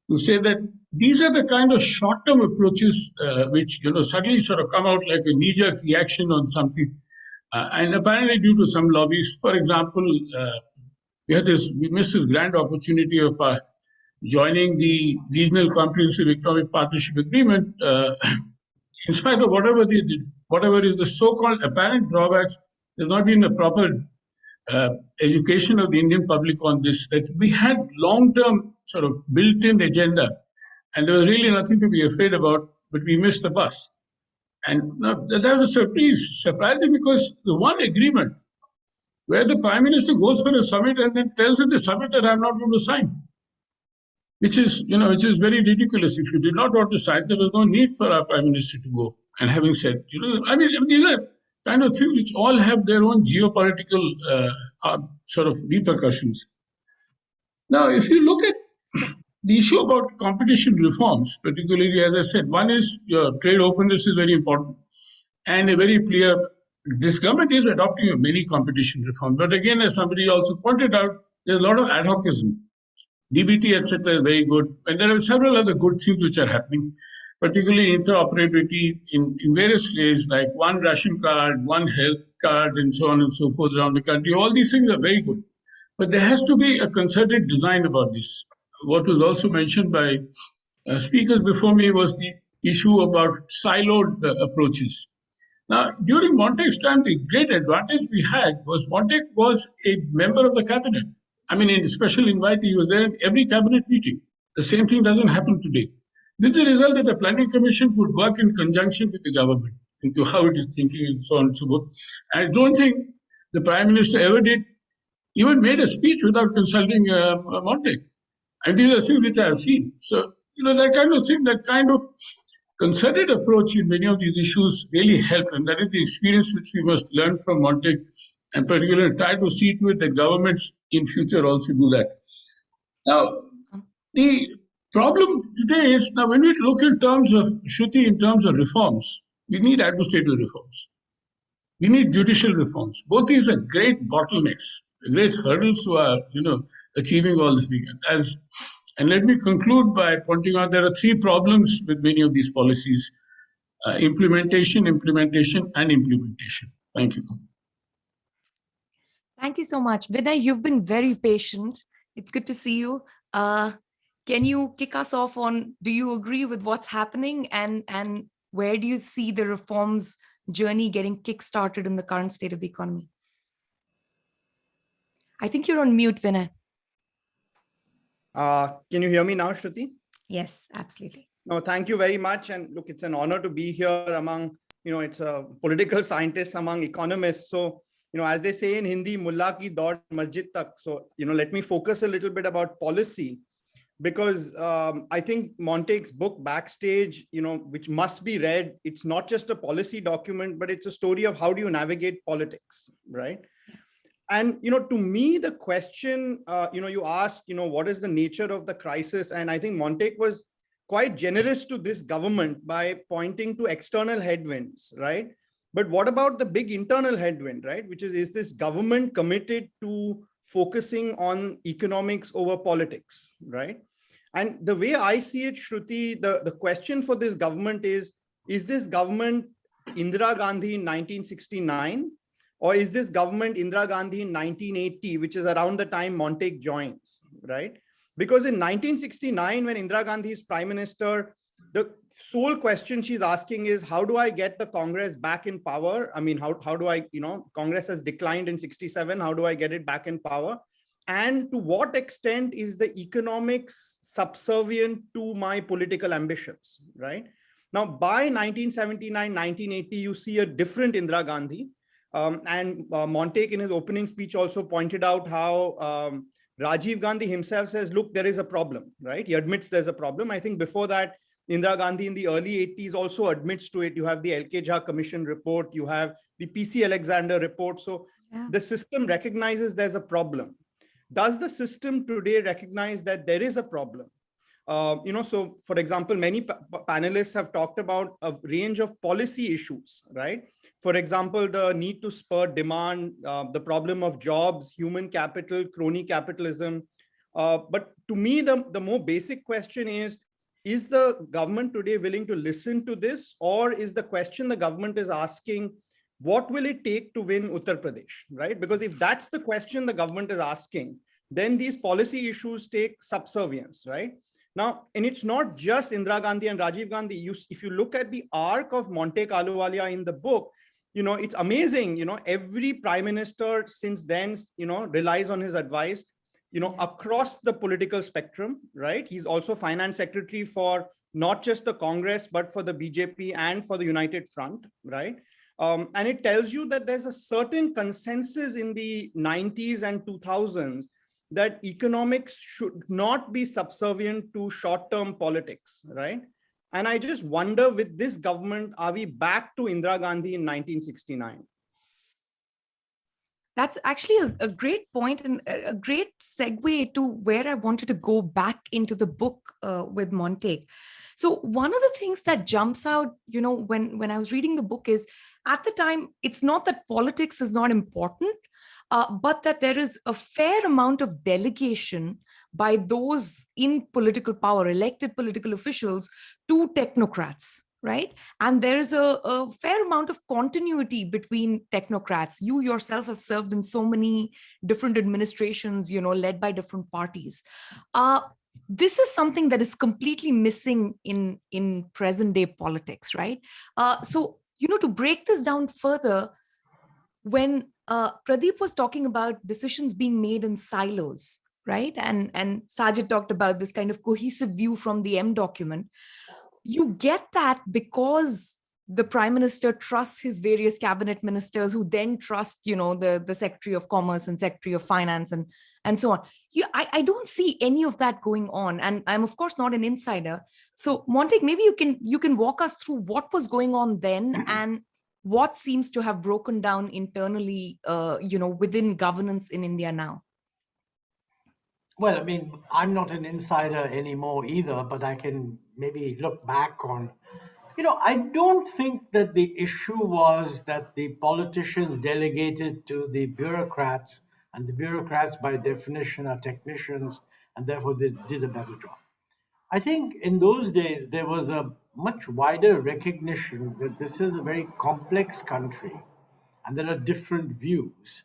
To say that these are the kind of short-term approaches which suddenly sort of come out like a knee-jerk reaction on something, and apparently due to some lobbies. For example, we missed this grand opportunity of joining the Regional Comprehensive Economic Partnership Agreement. In spite of whatever is the so-called apparent drawbacks, there's not been a proper education of the Indian public on this. That we had long-term sort of built-in agenda, and there was really nothing to be afraid about, but we missed the bus. And that was certainly surprising because the one agreement where the Prime Minister goes for a summit and then tells at the summit that I'm not going to sign, which is very ridiculous. If you did not want to sign, there was no need for our Prime Minister to go. And having said, these are kind of things which all have their own geopolitical sort of repercussions. Now, if you look at the issue about competition reforms, particularly, as I said, one is your trade openness is very important and a very clear, this government is adopting many competition reforms. But again, as somebody also pointed out, there's a lot of ad hocism. DBT, etc., is very good. And there are several other good things which are happening, particularly interoperability in various ways, like one ration card, one health card, and so on and so forth around the country. All these things are very good. But there has to be a concerted design about this. What was also mentioned by speakers before me was the issue about siloed approaches. Now, during Montek's time, the great advantage we had was Montek was a member of the cabinet. I mean, in a special invite, he was there in every cabinet meeting. The same thing doesn't happen today. With the result that the Planning Commission could work in conjunction with the government into how it is thinking and so on and so forth. I don't think the Prime Minister ever did, even made a speech without consulting Montek. And these are things which I have seen. So, that kind of thing, that kind of concerted approach in many of these issues really help. And that is the experience which we must learn from Montek, and particularly try to see to it that governments in future also do that. Now, the problem today is, now when we look in terms of, Shruti, in terms of reforms, we need administrative reforms. We need judicial reforms. Both these are great bottlenecks, great hurdles to achieving all this thing. And let me conclude by pointing out there are three problems with many of these policies: implementation, and implementation. Thank you. Thank you so much. Vinay, you've been very patient. It's good to see you. Can you kick us off on, do you agree with what's happening, and where do you see the reforms journey getting kick-started in the current state of the economy? I think you're on mute, Vinay. Can you hear me now, Shruti? Yes, absolutely. No, thank you very much. And look, it's an honor to be here among, it's a political scientist among economists. So, as they say in Hindi, Mullah ki daud masjid tak. So, let me focus a little bit about policy, because I think Montek's book, Backstage, which must be read, it's not just a policy document, but it's a story of how do you navigate politics, right? And, to me, the question, you asked, what is the nature of the crisis? And I think Montek was quite generous to this government by pointing to external headwinds, right? But what about the big internal headwind, right? Which is this government committed to focusing on economics over politics, right? And the way I see it, Shruti, the question for this government is this government Indira Gandhi in 1969? Or is this government Indira Gandhi in 1980, which is around the time Montek joins, right? Because in 1969, when Indira Gandhi is prime minister, the sole question she's asking is, how do I get the Congress back in power? I mean, how do I, Congress has declined in 67. How do I get it back in power? And to what extent is the economics subservient to my political ambitions, right? Now, by 1979, 1980, you see a different Indira Gandhi. And Montek in his opening speech also pointed out how Rajiv Gandhi himself says, look, there is a problem, right? He admits there's a problem. I think before that, Indira Gandhi in the early 80s also admits to it. You have the L.K. Jha Commission report, you have the P.C. Alexander report. So the system recognizes there's a problem. Does the system today recognize that there is a problem? So for example, many panelists have talked about a range of policy issues, right? For example, the need to spur demand, the problem of jobs, human capital, crony capitalism. But to me, the more basic question is the government today willing to listen to this? Or is the question the government is asking, what will it take to win Uttar Pradesh, right? Because if that's the question the government is asking, then these policy issues take subservience, right? Now, and it's not just Indira Gandhi and Rajiv Gandhi. If you look at the arc of Montek Ahluwalia in the book, it's amazing, every prime minister since then, relies on his advice, across the political spectrum, right? He's also finance secretary for not just the Congress, but for the BJP and for the United Front, right? And it tells you that there's a certain consensus in the 90s and 2000s that economics should not be subservient to short-term politics, right? And I just wonder, with this government, are we back to Indira Gandhi in 1969? That's actually a great point and a great segue to where I wanted to go back into the book with Montek. So one of the things that jumps out, when I was reading the book is, at the time, it's not that politics is not important, but that there is a fair amount of delegation by those in political power, elected political officials, to technocrats. Right. And there's a fair amount of continuity between technocrats. You yourself have served in so many different administrations, led by different parties. This is something that is completely missing in present day politics, right? So, to break this down further, when Pradeep was talking about decisions being made in silos, right? And Sajid talked about this kind of cohesive view from the M document. You get that because the prime minister trusts his various cabinet ministers, who then trust, the secretary of commerce and secretary of finance and so on. I don't see any of that going on. And I'm, of course, not an insider. So Montek, maybe you can walk us through what was going on then and what seems to have broken down internally, within governance in India now. Well, I mean, I'm not an insider anymore either, but I can maybe look back on, I don't think that the issue was that the politicians delegated to the bureaucrats, and the bureaucrats by definition are technicians, and therefore they did a better job. I think in those days, there was a much wider recognition that this is a very complex country and there are different views.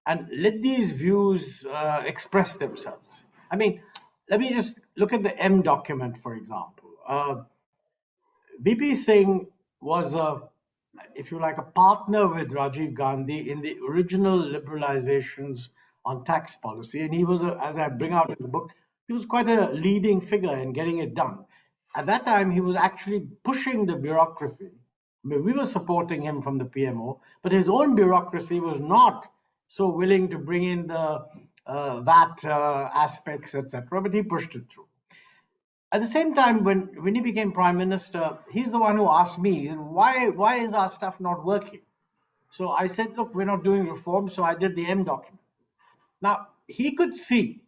And let these views express themselves. I mean, let me just look at the M document, for example. VP Singh was if you like, a partner with Rajiv Gandhi in the original liberalizations on tax policy. And he was, as I bring out in the book, he was quite a leading figure in getting it done. At that time, he was actually pushing the bureaucracy. I mean, we were supporting him from the PMO, but his own bureaucracy was not so willing to bring in the VAT aspects, etc. But he pushed it through. At the same time, when he became prime minister, he's the one who asked me, why is our stuff not working? So I said, look, we're not doing reform. So I did the M document. Now, he could see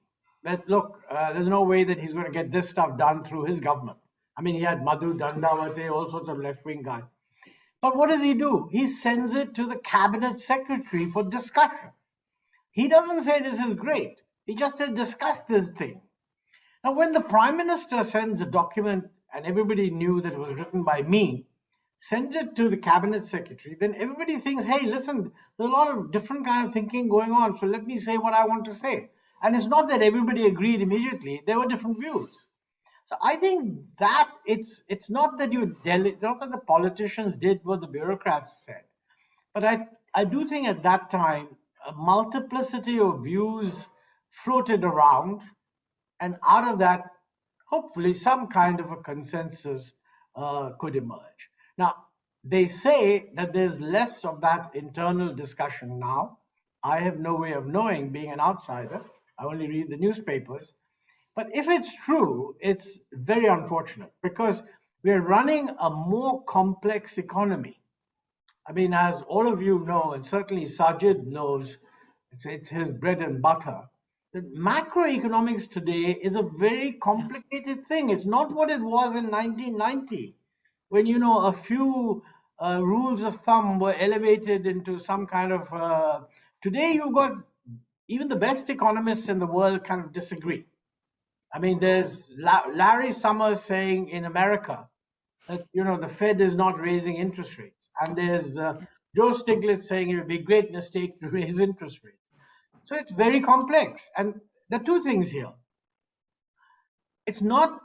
that, look, there's no way that he's going to get this stuff done through his government. I mean, he had Madhu Dandavate, all sorts of left-wing guys. But what does he do? He sends it to the cabinet secretary for discussion. He doesn't say this is great. He just said, discuss this thing. Now, when the prime minister sends a document, and everybody knew that it was written by me, sends it to the cabinet secretary, then everybody thinks, hey, listen, there's a lot of different kind of thinking going on, so let me say what I want to say. And it's not that everybody agreed immediately. There were different views. So I think that it's not that not that the politicians did what the bureaucrats said, but I do think at that time a multiplicity of views floated around, and out of that, hopefully, some kind of a consensus could emerge. Now, they say that there's less of that internal discussion now. I have no way of knowing, being an outsider. I only read the newspapers. But if it's true, it's very unfortunate because we're running a more complex economy. I mean, as all of you know, and certainly Sajid knows, it's his bread and butter. That macroeconomics today is a very complicated thing. It's not what it was in 1990, when, a few rules of thumb were elevated into some kind of... today, you've got even the best economists in the world kind of disagree. I mean, there's Larry Summers saying in America that, the Fed is not raising interest rates. And there's Joe Stiglitz saying it would be a great mistake to raise interest rates. So it's very complex. And there are two things here. It's not,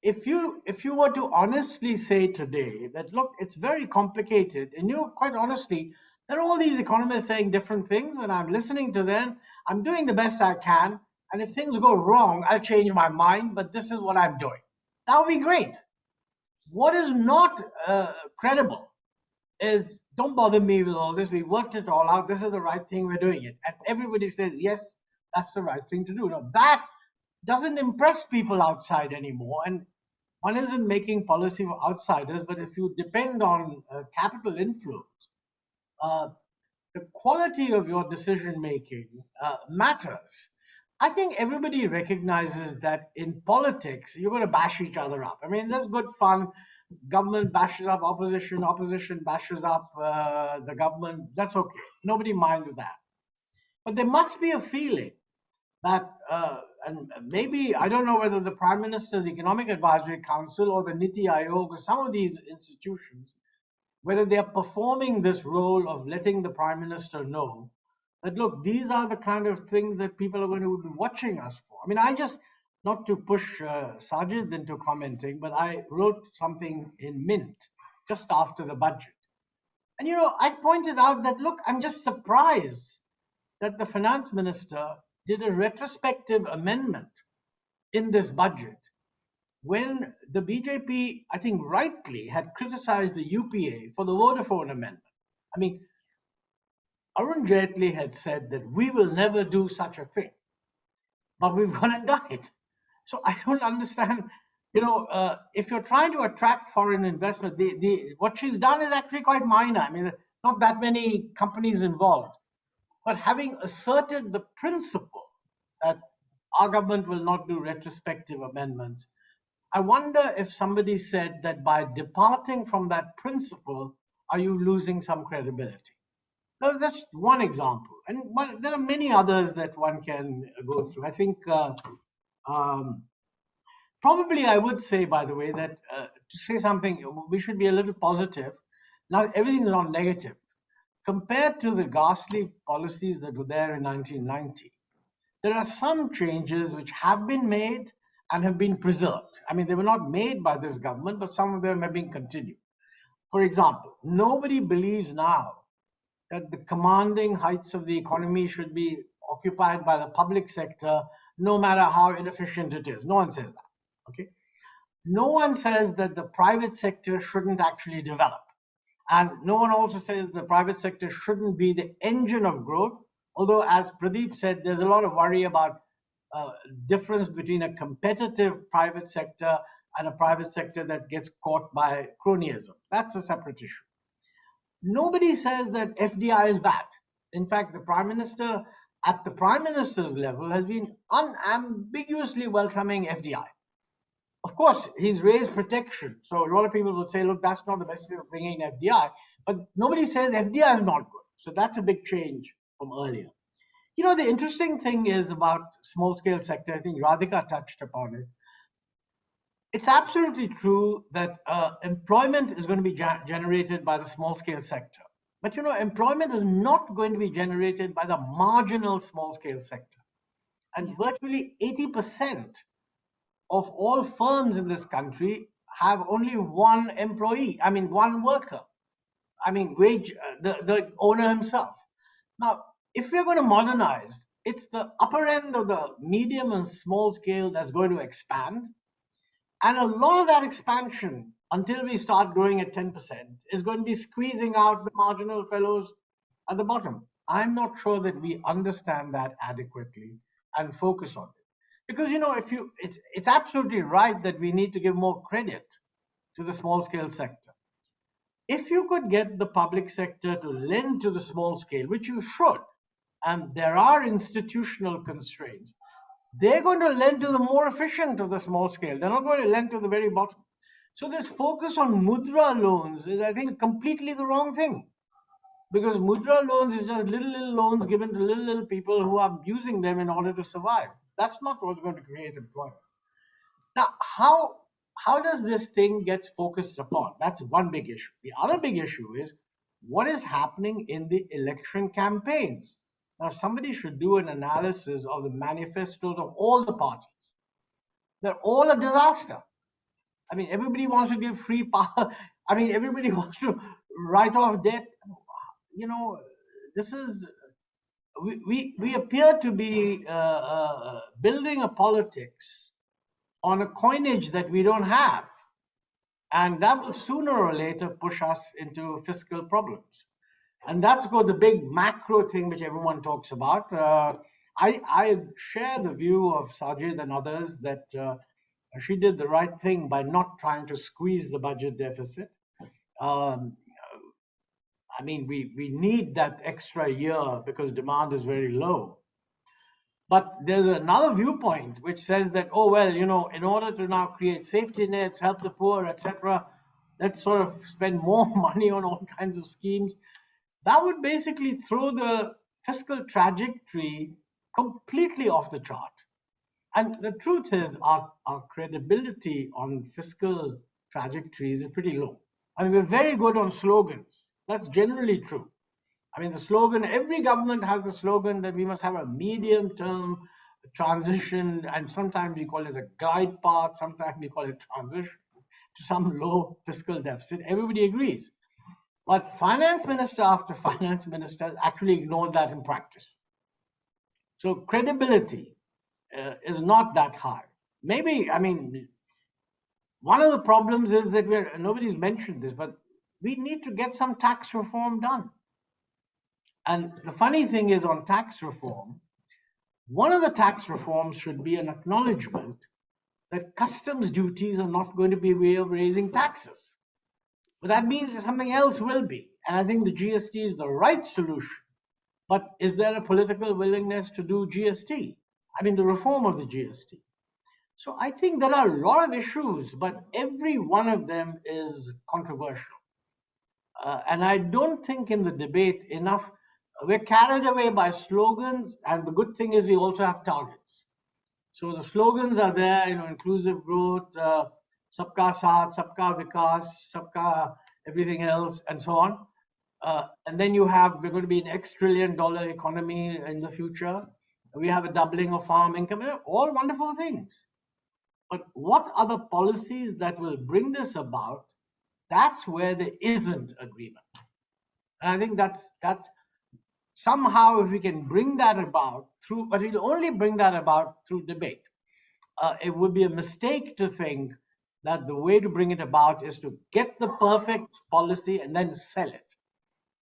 if you were to honestly say today that, look, it's very complicated, and quite honestly, there are all these economists saying different things, and I'm listening to them. I'm doing the best I can. And if things go wrong, I'll change my mind, but this is what I'm doing. That would be great. What is not credible is, don't bother me with all this. We worked it all out. This is the right thing. We're doing it. And everybody says, yes, that's the right thing to do. Now, that doesn't impress people outside anymore. And one isn't making policy for outsiders, but if you depend on capital influence, the quality of your decision making matters. I think everybody recognizes that in politics, you're going to bash each other up. I mean, that's good fun. Government bashes up opposition, opposition bashes up the government. That's okay. Nobody minds that. But there must be a feeling that, and maybe, I don't know whether the Prime Minister's Economic Advisory Council or the Niti Aayog or some of these institutions, whether they are performing this role of letting the Prime Minister know that, look, these are the kind of things that people are going to be watching us for. I mean, I just, not to push Sajid into commenting, but I wrote something in Mint just after the budget. And, you know, I pointed out that, look, I'm just surprised that the finance minister did a retrospective amendment in this budget when the BJP, I think rightly, had criticized the UPA for the Vodafone amendment. I mean, Arun Jaitley had said that we will never do such a thing, but we've gone and done it. So I don't understand, you know, if you're trying to attract foreign investment, what she's done is actually quite minor. I mean, not that many companies involved, but having asserted the principle that our government will not do retrospective amendments, I wonder if somebody said that by departing from that principle, are you losing some credibility? So that's one example. And there are many others that one can go through. I think probably I would say, by the way, that to say something, we should be a little positive. Now, everything is not negative. Compared to the ghastly policies that were there in 1990, there are some changes which have been made and have been preserved. I mean, they were not made by this government, but some of them have been continued. For example, nobody believes now that the commanding heights of the economy should be occupied by the public sector, no matter how inefficient it is. No one says that, okay? No one says that the private sector shouldn't actually develop. And no one also says the private sector shouldn't be the engine of growth. Although, as Pradeep said, there's a lot of worry about difference between a competitive private sector and a private sector that gets caught by cronyism. That's a separate issue. Nobody says that FDI is bad. In fact, the Prime Minister, at the Prime Minister's level, has been unambiguously welcoming FDI. Of course, he's raised protection. So a lot of people would say, look, that's not the best way of bringing FDI. But nobody says FDI is not good. So that's a big change from earlier. You know, the interesting thing is about small-scale sector, I think Radhika touched upon it. It's absolutely true that employment is going to be generated by the small-scale sector. But, you know, employment is not going to be generated by the marginal small-scale sector. And virtually 80% of all firms in this country have only one employee, I mean, one worker. I mean, the owner himself. Now, if we're going to modernize, it's the upper end of the medium and small scale that's going to expand. And a lot of that expansion, until we start growing at 10%, is going to be squeezing out the marginal fellows at the bottom. I'm not sure that we understand that adequately and focus on it. Because, you know, it's absolutely right that we need to give more credit to the small scale sector. If you could get the public sector to lend to the small scale, which you should, and there are institutional constraints, they're going to lend to the more efficient of the small scale. They're not going to lend to the very bottom. So this focus on mudra loans is, I think, completely the wrong thing. Because mudra loans is just little loans given to little people who are using them in order to survive. That's not what's going to create employment. Now, how does this thing get focused upon? That's one big issue. The other big issue is what is happening in the election campaigns. Now, somebody should do an analysis of the manifestos of all the parties. They're all a disaster. I mean, everybody wants to give free power. I mean, everybody wants to write off debt. You know, this is, we appear to be building a politics on a coinage that we don't have. And that will sooner or later push us into fiscal problems. And that's the big macro thing which everyone talks about. I share the view of Sajid and others that She did the right thing by not trying to squeeze the budget deficit. I mean, we need that extra year because demand is very low. But there's another viewpoint which says that, oh, well, you know, in order to now create safety nets, help the poor, etc., let's sort of spend more money on all kinds of schemes. That would basically throw the fiscal trajectory completely off the chart. And the truth is, our credibility on fiscal trajectories is pretty low. I mean, we're very good on slogans. That's generally true. I mean, the slogan, every government has the slogan that we must have a medium-term transition, and sometimes we call it a glide path, sometimes we call it transition to some low fiscal deficit. Everybody agrees. But finance minister after finance minister actually ignored that in practice. So credibility is not that high. Maybe, I mean, one of the problems is that nobody's mentioned this, but we need to get some tax reform done. And the funny thing is, on tax reform, one of the tax reforms should be an acknowledgement that customs duties are not going to be a way of raising taxes. But that means that something else will be. And I think the GST is the right solution. But is there a political willingness to do GST? I mean, the reform of the GST. So I think there are a lot of issues, but every one of them is controversial. And I don't think in the debate enough, we're carried away by slogans, and the good thing is we also have targets. So the slogans are there, you know, inclusive growth, sabka saath, sabka vikas, sabka everything else, and so on. And then you have, we're going to be an $X trillion economy in the future. We have a doubling of farm income, all wonderful things. But what are the policies that will bring this about? That's where there isn't agreement. And I think that's somehow, if we can bring that about through, but we'll only bring that about through debate. It would be a mistake to think that the way to bring it about is to get the perfect policy and then sell it.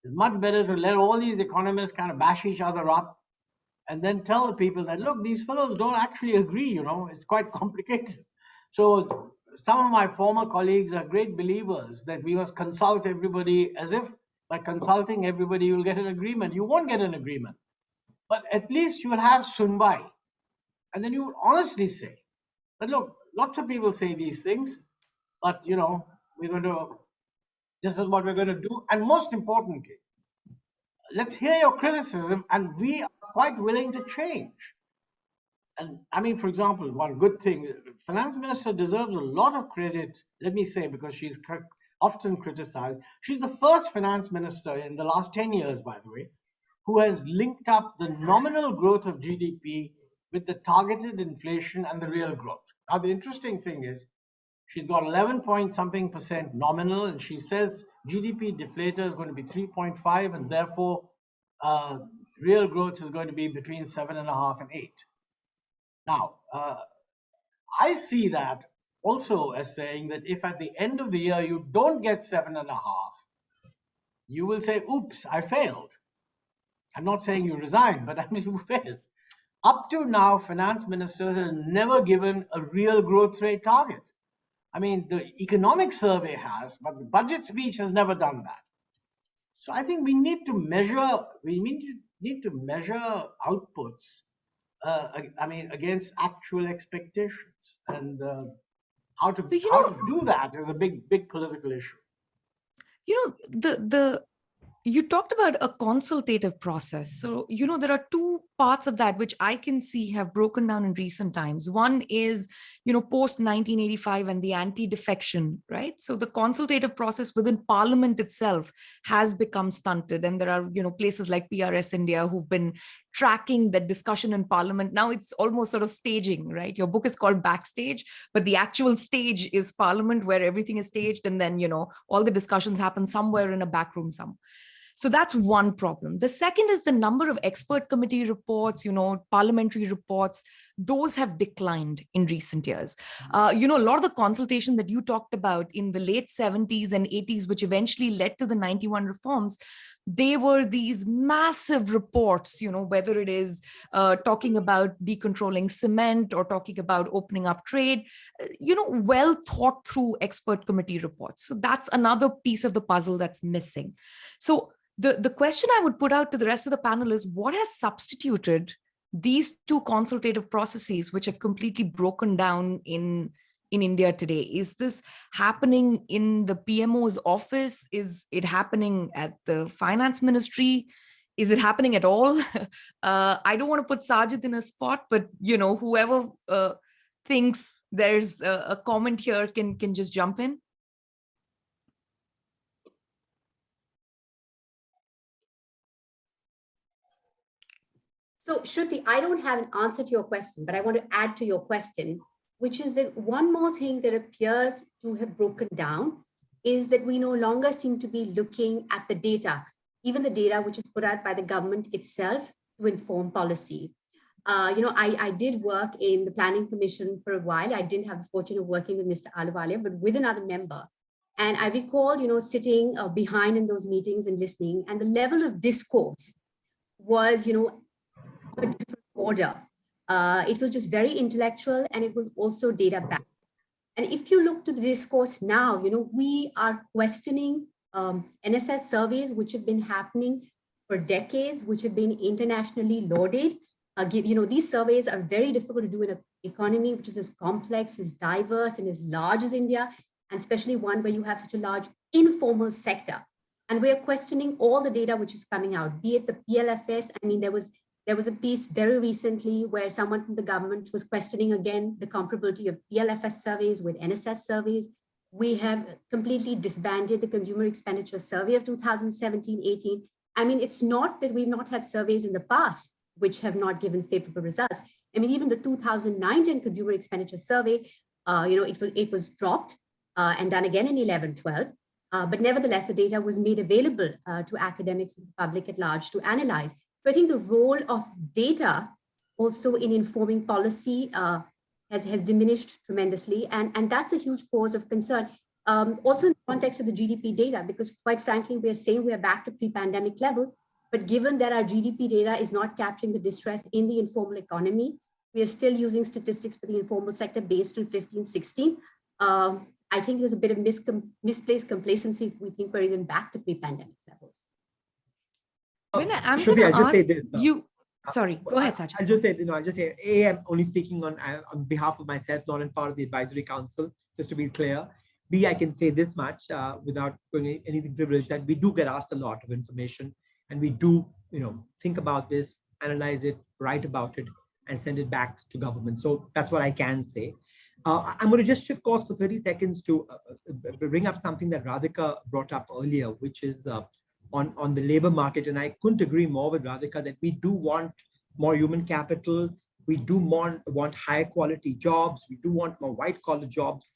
It's much better to let all these economists kind of bash each other up and then tell the people that, look, these fellows don't actually agree, you know, it's quite complicated. So some of my former colleagues are great believers that we must consult everybody, as if by consulting everybody, you'll get an agreement. You won't get an agreement, but at least you will have sunbai. And then you will honestly say, but look, lots of people say these things, but you know, this is what we're going to do. And most importantly, let's hear your criticism, and we are quite willing to change. And I mean, for example, one good thing, finance minister deserves a lot of credit, let me say, because she's often criticized. She's the first finance minister in the last 10 years, by the way, who has linked up the nominal growth of GDP with the targeted inflation and the real growth. Now, the interesting thing is, she's got 11-point-something% nominal, and she says GDP deflator is going to be 3.5, and therefore real growth is going to be between 7.5 and 8. Now, I see that also as saying that if at the end of the year you don't get 7.5, you will say, oops, I failed. I'm not saying you resign, but I mean you failed. Up to now, finance ministers have never given a real growth rate target. I mean, the economic survey has, but the budget speech has never done that. So I think we need to measure, outputs, I mean, against actual expectations. And how to do that is a big political issue. You know, you talked about a consultative process. So, you know, there are two parts of that which I can see have broken down in recent times. One is, you know, post 1985 and the anti-defection, right? So the consultative process within Parliament itself has become stunted. And there are, you know, places like PRS India who've been tracking that discussion in Parliament. Now it's almost sort of staging, right? Your book is called Backstage, but the actual stage is Parliament, where everything is staged. And then, you know, all the discussions happen somewhere in a back room somewhere. So that's one problem. The second is the number of expert committee reports, you know, parliamentary reports. Those have declined in recent years. You know, a lot of the consultation that you talked about in the late 70s and 80s, which eventually led to the 91 reforms, they were these massive reports, whether it is talking about decontrolling cement or talking about opening up trade, well thought through expert committee reports. So that's another piece of the puzzle that's missing. So the question I would put out to the rest of the panel is, what has substituted these two consultative processes, which have completely broken down in India today? Is this happening in the PMO's office? Is it happening at the finance ministry? Is it happening at all? I don't want to put Sajid in a spot, but whoever thinks there's a comment here can just jump in. So Shruti, I don't have an answer to your question, but I want to add to your question, which is that one more thing that appears to have broken down is that we no longer seem to be looking at the data, even the data which is put out by the government itself to inform policy. I did work in the Planning Commission for a while. I didn't have the fortune of working with Mr. Ahluwalia, but with another member. And I recall, sitting behind in those meetings and listening, and the level of discourse was, a different order. It was just very intellectual, and it was also data backed. And if you look to the discourse now, we are questioning NSS surveys, which have been happening for decades, which have been internationally lauded. These surveys are very difficult to do in an economy which is as complex, as diverse, and as large as India, and especially one where you have such a large informal sector. And we are questioning all the data which is coming out, be it the PLFS. I mean, there was a piece very recently where someone from the government was questioning again the comparability of PLFS surveys with NSS surveys. We have completely disbanded the consumer expenditure survey of 2017-18. I mean, it's not that we've not had surveys in the past which have not given favorable results. I mean, even the 2019 consumer expenditure survey, it was dropped and done again in 11-12. But nevertheless, the data was made available to academics and the public at large to analyze. So I think the role of data also in informing policy has diminished tremendously. And that's a huge cause of concern. Also in the context of the GDP data, because quite frankly, we are saying we are back to pre-pandemic levels, but given that our GDP data is not capturing the distress in the informal economy, we are still using statistics for the informal sector based on 15-16. I think there's a bit of misplaced complacency if we think we're even back to pre-pandemic levels. I'm going to ask you. Sorry, go ahead, Sajid. I'll just say, I'm only speaking on behalf of myself, not in part of the advisory council, just to be clear. B, I can say this much without going anything privileged, that we do get asked a lot of information, and we do, think about this, analyze it, write about it, and send it back to government. So that's what I can say. I'm going to just shift course for 30 seconds to bring up something that Radhika brought up earlier, which is on the labor market. And I couldn't agree more with Radhika that we do want more human capital. We do want higher quality jobs. We do want more white collar jobs.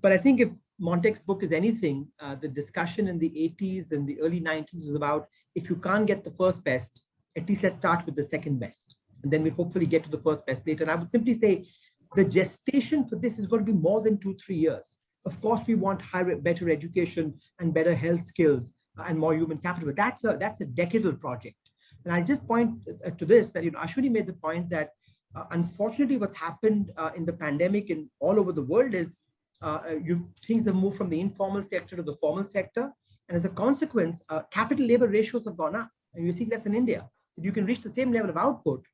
But I think if Montek's book is anything, the discussion in the 80s and the early 90s was about, if you can't get the first best, at least let's start with the second best. And then we'll hopefully get to the first best later. And I would simply say the gestation for this is going to be more than 2-3 years. Of course, we want better education and better health skills and more human capital, but that's a decadal project. And I just point to this, that Ashwini made the point that unfortunately what's happened in the pandemic and all over the world is things have moved from the informal sector to the formal sector. And as a consequence, capital labor ratios have gone up. And you see that's in India. You can reach the same level of output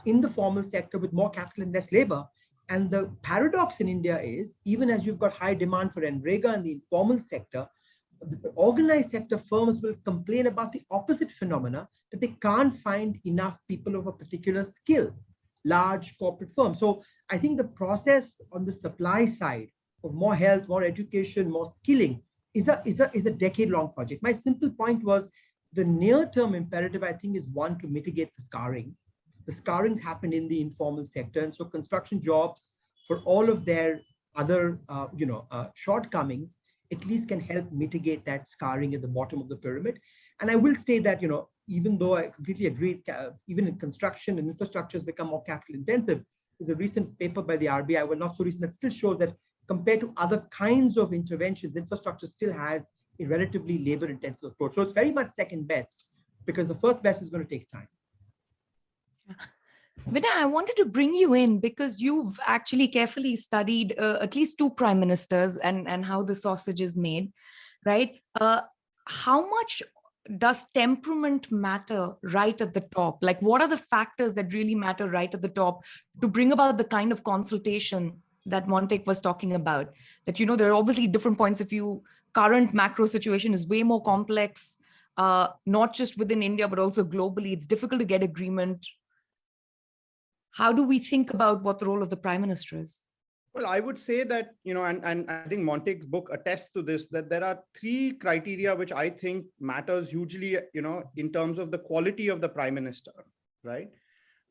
in the formal sector with more capital and less labor. And the paradox in India is, even as you've got high demand for NREGA in the informal sector, organized sector firms will complain about the opposite phenomena, that they can't find enough people of a particular skill, large corporate firms. So I think the process on the supply side of more health, more education, more skilling is a decade-long project. My simple point was, the near-term imperative, I think, is one, to mitigate the scarring. The scarring's happened in the informal sector, and so construction jobs, for all of their other shortcomings, at least can help mitigate that scarring at the bottom of the pyramid. And I will say that, even though I completely agree, even in construction and infrastructure has become more capital intensive, there's a recent paper by the RBI, well, not so recent, that still shows that compared to other kinds of interventions, infrastructure still has a relatively labor intensive approach. So it's very much second best. because the first best is going to take time. Vinay, I wanted to bring you in because you've actually carefully studied at least two prime ministers and how the sausage is made, right? How much does temperament matter right at the top? Like, what are the factors that really matter right at the top to bring about the kind of consultation that Montek was talking about? That, there are obviously different points of view. Current macro situation is way more complex, not just within India, but also globally. It's difficult to get agreement. How do we think about what the role of the prime minister is? Well, I would say that, and I think Montek's book attests to this, that there are three criteria which I think matters hugely, in terms of the quality of the prime minister, right?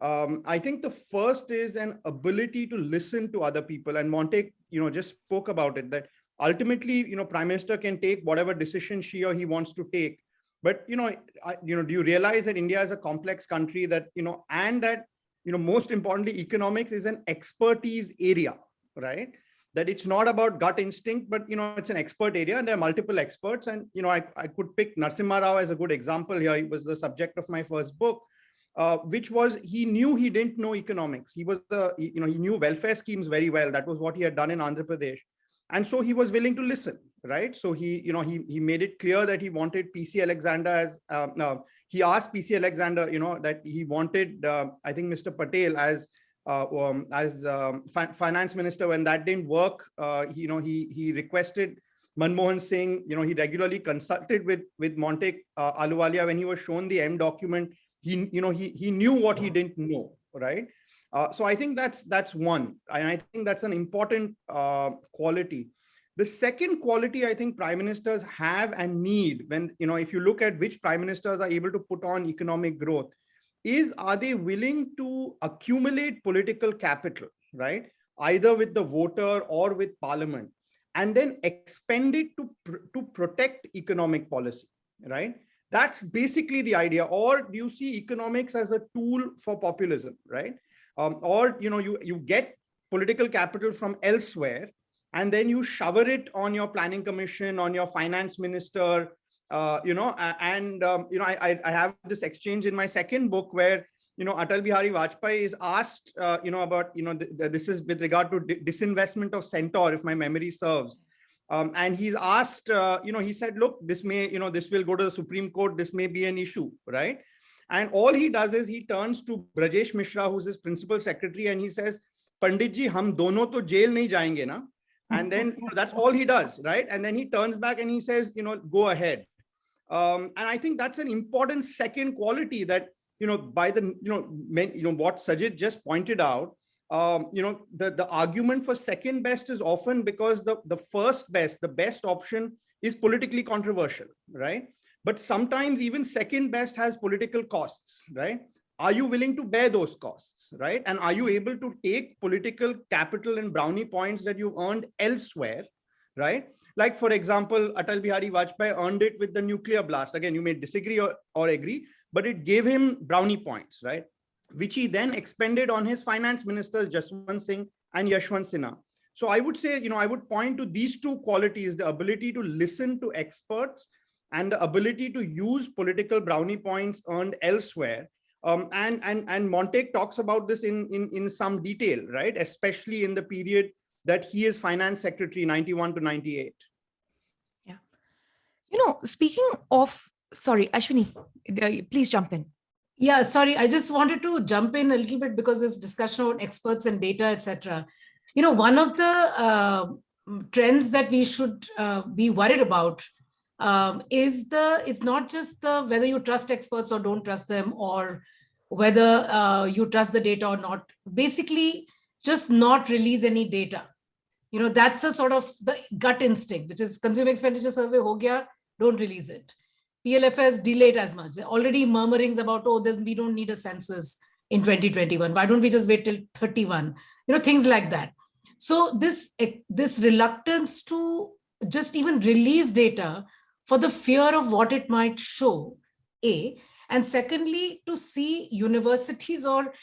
I think the first is an ability to listen to other people. And Montek, just spoke about it, that ultimately, prime minister can take whatever decision she or he wants to take. But, do you realize that India is a complex country that, and that, most importantly, economics is an expertise area, right? That it's not about gut instinct, but, it's an expert area and there are multiple experts. And, I could pick Narasimha Rao as a good example here. He was the subject of my first book, which was, he knew he didn't know economics. He was he knew welfare schemes very well. That was what he had done in Andhra Pradesh. And so he was willing to listen, right? So he made it clear that he wanted PC Alexander as, he asked PC Alexander, that he wanted, I think, Mr. Patel as finance minister. When that didn't work, he requested Manmohan Singh. He regularly consulted with Montek Ahluwalia. When he was shown the M document, he knew what he didn't know, right? So I think that's one, and I think that's an important quality. The second quality I think prime ministers have and need, when, if you look at which prime ministers are able to put on economic growth, is, are they willing to accumulate political capital, right? Either with the voter or with parliament, and then expend it to protect economic policy, right? That's basically the idea. Or do you see economics as a tool for populism, right? Or, you get political capital from elsewhere, and then you shower it on your planning commission, on your finance minister, I have this exchange in my second book where, Atal Bihari Vajpayee is asked, about, this is with regard to disinvestment of Centaur, if my memory serves. And he's asked, he said, look, this may, this will go to the Supreme Court. This may be an issue, right? And all he does is he turns to Brajesh Mishra, who's his principal secretary, and he says, Pandit ji, hum dono to jail nahi jayenge na. And then that's all he does, right? And then he turns back and he says, go ahead. And I think that's an important second quality that, by the, what Sajid just pointed out, the argument for second best is often because the first best, the best option is politically controversial, right? But sometimes even second best has political costs, right? Are you willing to bear those costs, right? And are you able to take political capital and brownie points that you've earned elsewhere, right? Like, for example, Atal Bihari Vajpayee earned it with the nuclear blast. Again, you may disagree or agree, but it gave him brownie points, right? Which he then expended on his finance ministers, Jaswant Singh and Yashwant Sinha. So I would say, I would point to these two qualities, the ability to listen to experts and the ability to use political brownie points earned elsewhere. And Montek talks about this in some detail, right? Especially in the period that he is finance secretary, 91 to 98. Yeah. Speaking of, sorry, Ashwini, please jump in. Yeah, sorry, I just wanted to jump in a little bit because this discussion about experts and data, etc. One of the trends that we should be worried about is it's not just whether you trust experts or don't trust them, or whether you trust the data or not. Basically, just not release any data. That's a sort of the gut instinct, which is consumer expenditure survey ho gaya, don't release it. PLFS, delay it as much. There are already murmurings about, we don't need a census in 2021. Why don't we just wait till 31? Things like that. So this reluctance to just even release data for the fear of what it might show, A. And secondly, to see universities or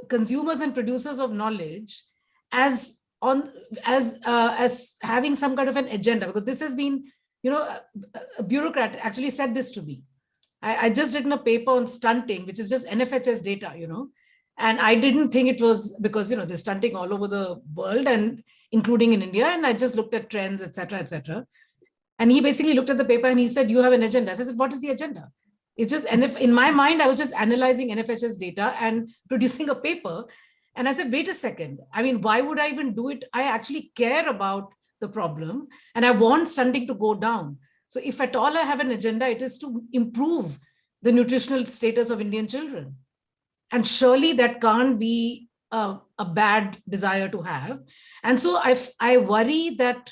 consumers and producers of knowledge as having some kind of an agenda, because this has been, a bureaucrat actually said this to me, I just written a paper on stunting, which is just NFHS data, and I didn't think it was because, there's stunting all over the world and including in India. And I just looked at trends, et cetera, et cetera. And he basically looked at the paper and he said, you have an agenda. I said, what is the agenda? It's just, and if in my mind, I was just analyzing NFHS data and producing a paper. And I said, wait a second. I mean, why would I even do it? I actually care about the problem and I want stunting to go down. So if at all I have an agenda, it is to improve the nutritional status of Indian children. And surely that can't be a bad desire to have. And so I worry that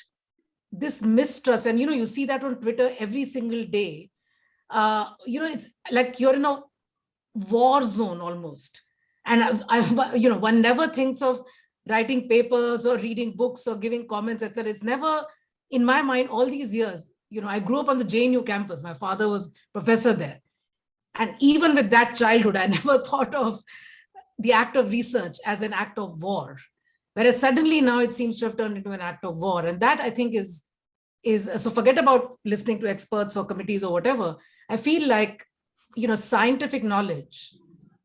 this mistrust, and you see that on Twitter every single day, it's like you're in a war zone almost. And one never thinks of writing papers or reading books or giving comments, etc. It's never, in my mind, all these years, I grew up on the JNU campus. My father was professor there. And even with that childhood, I never thought of the act of research as an act of war. Whereas suddenly now it seems to have turned into an act of war. And that I think is so forget about listening to experts or committees or whatever. I feel like, scientific knowledge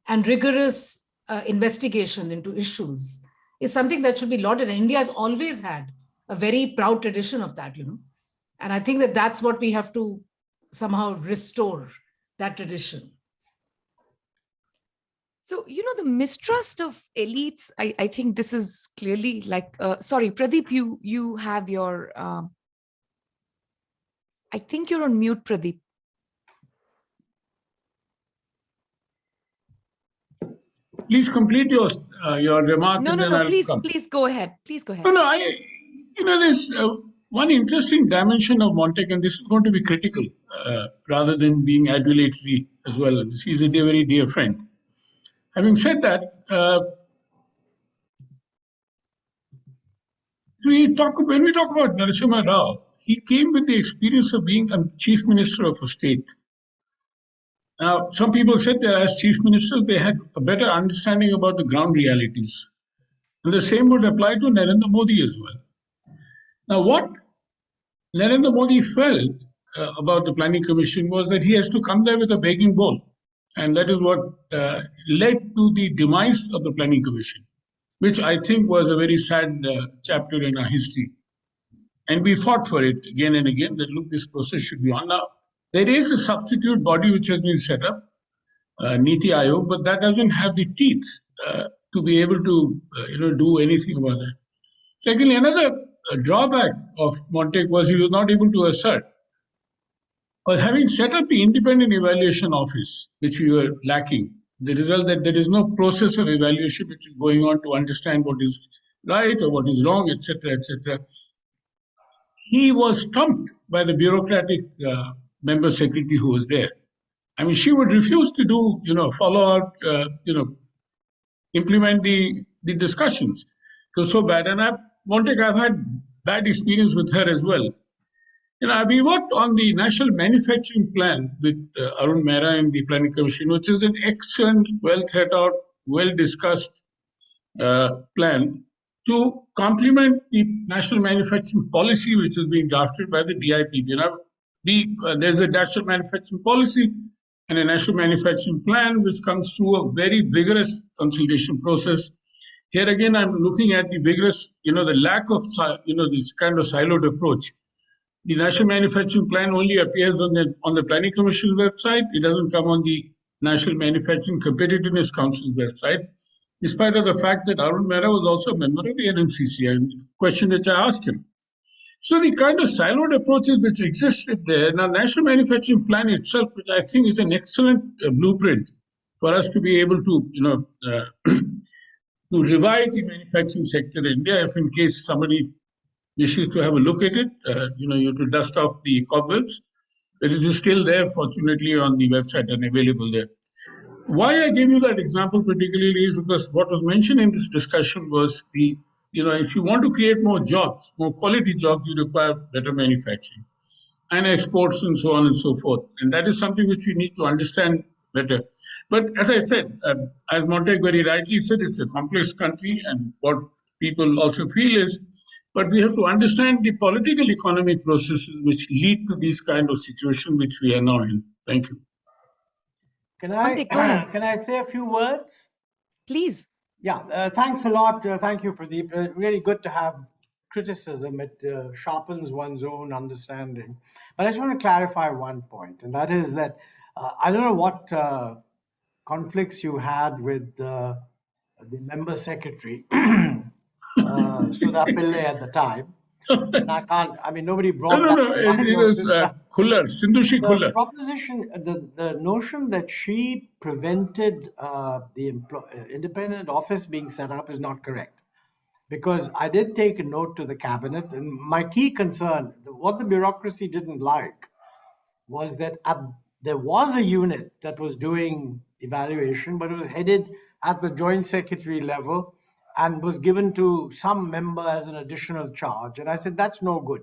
and rigorous investigation into issues is something that should be lauded. And India has always had a very proud tradition of that, And I think that that's what we have to somehow restore, that tradition. So, the mistrust of elites, I think this is clearly like, sorry, Pradeep, you have your, I think you're on mute, Pradeep. Please complete your remark. No, please go ahead. Please go ahead. No, there's one interesting dimension of Montek, and this is going to be critical rather than being adulatory as well. He's a very dear friend. Having said that, when we talk about Narasimha Rao, he came with the experience of being a chief minister of a state. Now, some people said that as chief ministers, they had a better understanding about the ground realities. And the same would apply to Narendra Modi as well. Now, what Narendra Modi felt about the Planning Commission was that he has to come there with a begging bowl. And that is what led to the demise of the Planning Commission, which I think was a very sad chapter in our history. And we fought for it again and again that, look, this process should be on. Now, there is a substitute body which has been set up, Niti Aayog, but that doesn't have the teeth to be able to do anything about that. Secondly, another drawback of Montek was he was not able to assert. But having set up the independent evaluation office, which we were lacking, the result that there is no process of evaluation which is going on to understand what is right or what is wrong, etc., etc. He was stumped by the bureaucratic member secretary who was there. I mean, she would refuse to do, follow out, implement the discussions. It was so bad. And Montek, I've had bad experience with her as well. We worked on the National Manufacturing Plan with Arun Mehra and the Planning Commission, which is an excellent, well thought out, well discussed plan to complement the National Manufacturing Policy, which is being drafted by the DIP. There's a National Manufacturing Policy and a National Manufacturing Plan, which comes through a very vigorous consultation process. Here again, I'm looking at the vigorous, the lack of, this kind of siloed approach. The National Manufacturing Plan only appears on the Planning Commission website. It doesn't come on the National Manufacturing Competitiveness Council's website, despite of the fact that Arun Mehra was also a member of the NMCC, and question which I asked him. So the kind of siloed approaches which existed there, now National Manufacturing Plan itself, which I think is an excellent blueprint for us to be able to, to revive the manufacturing sector in India, if in case somebody wishes to have a look at it, you have to dust off the cobwebs. But it is still there, fortunately, on the website and available there. Why I gave you that example particularly is because what was mentioned in this discussion was if you want to create more jobs, more quality jobs, you require better manufacturing and exports and so on and so forth. And that is something which we need to understand better. But as I said, as Montek very rightly said, it's a complex country, and what people also feel is, but we have to understand the political economic processes which lead to these kind of situations which we are now in. Thank you. Montek, go ahead. Can I say a few words? Please. Yeah, thanks a lot. Thank you, Pradeep. Really good to have criticism. It sharpens one's own understanding. But I just want to clarify one point, and that is that I don't know what conflicts you had with the member secretary, Sudha Pillai at the time. And I mean, nobody brought No, that no, to my it was notice, but Khullar, Sindhushi the Khullar. proposition, the notion that she prevented the independent office being set up is not correct. Because I did take a note to the cabinet, and my key concern, what the bureaucracy didn't like, was that there was a unit that was doing evaluation, but it was headed at the joint secretary level and was given to some member as an additional charge. And I said, that's no good.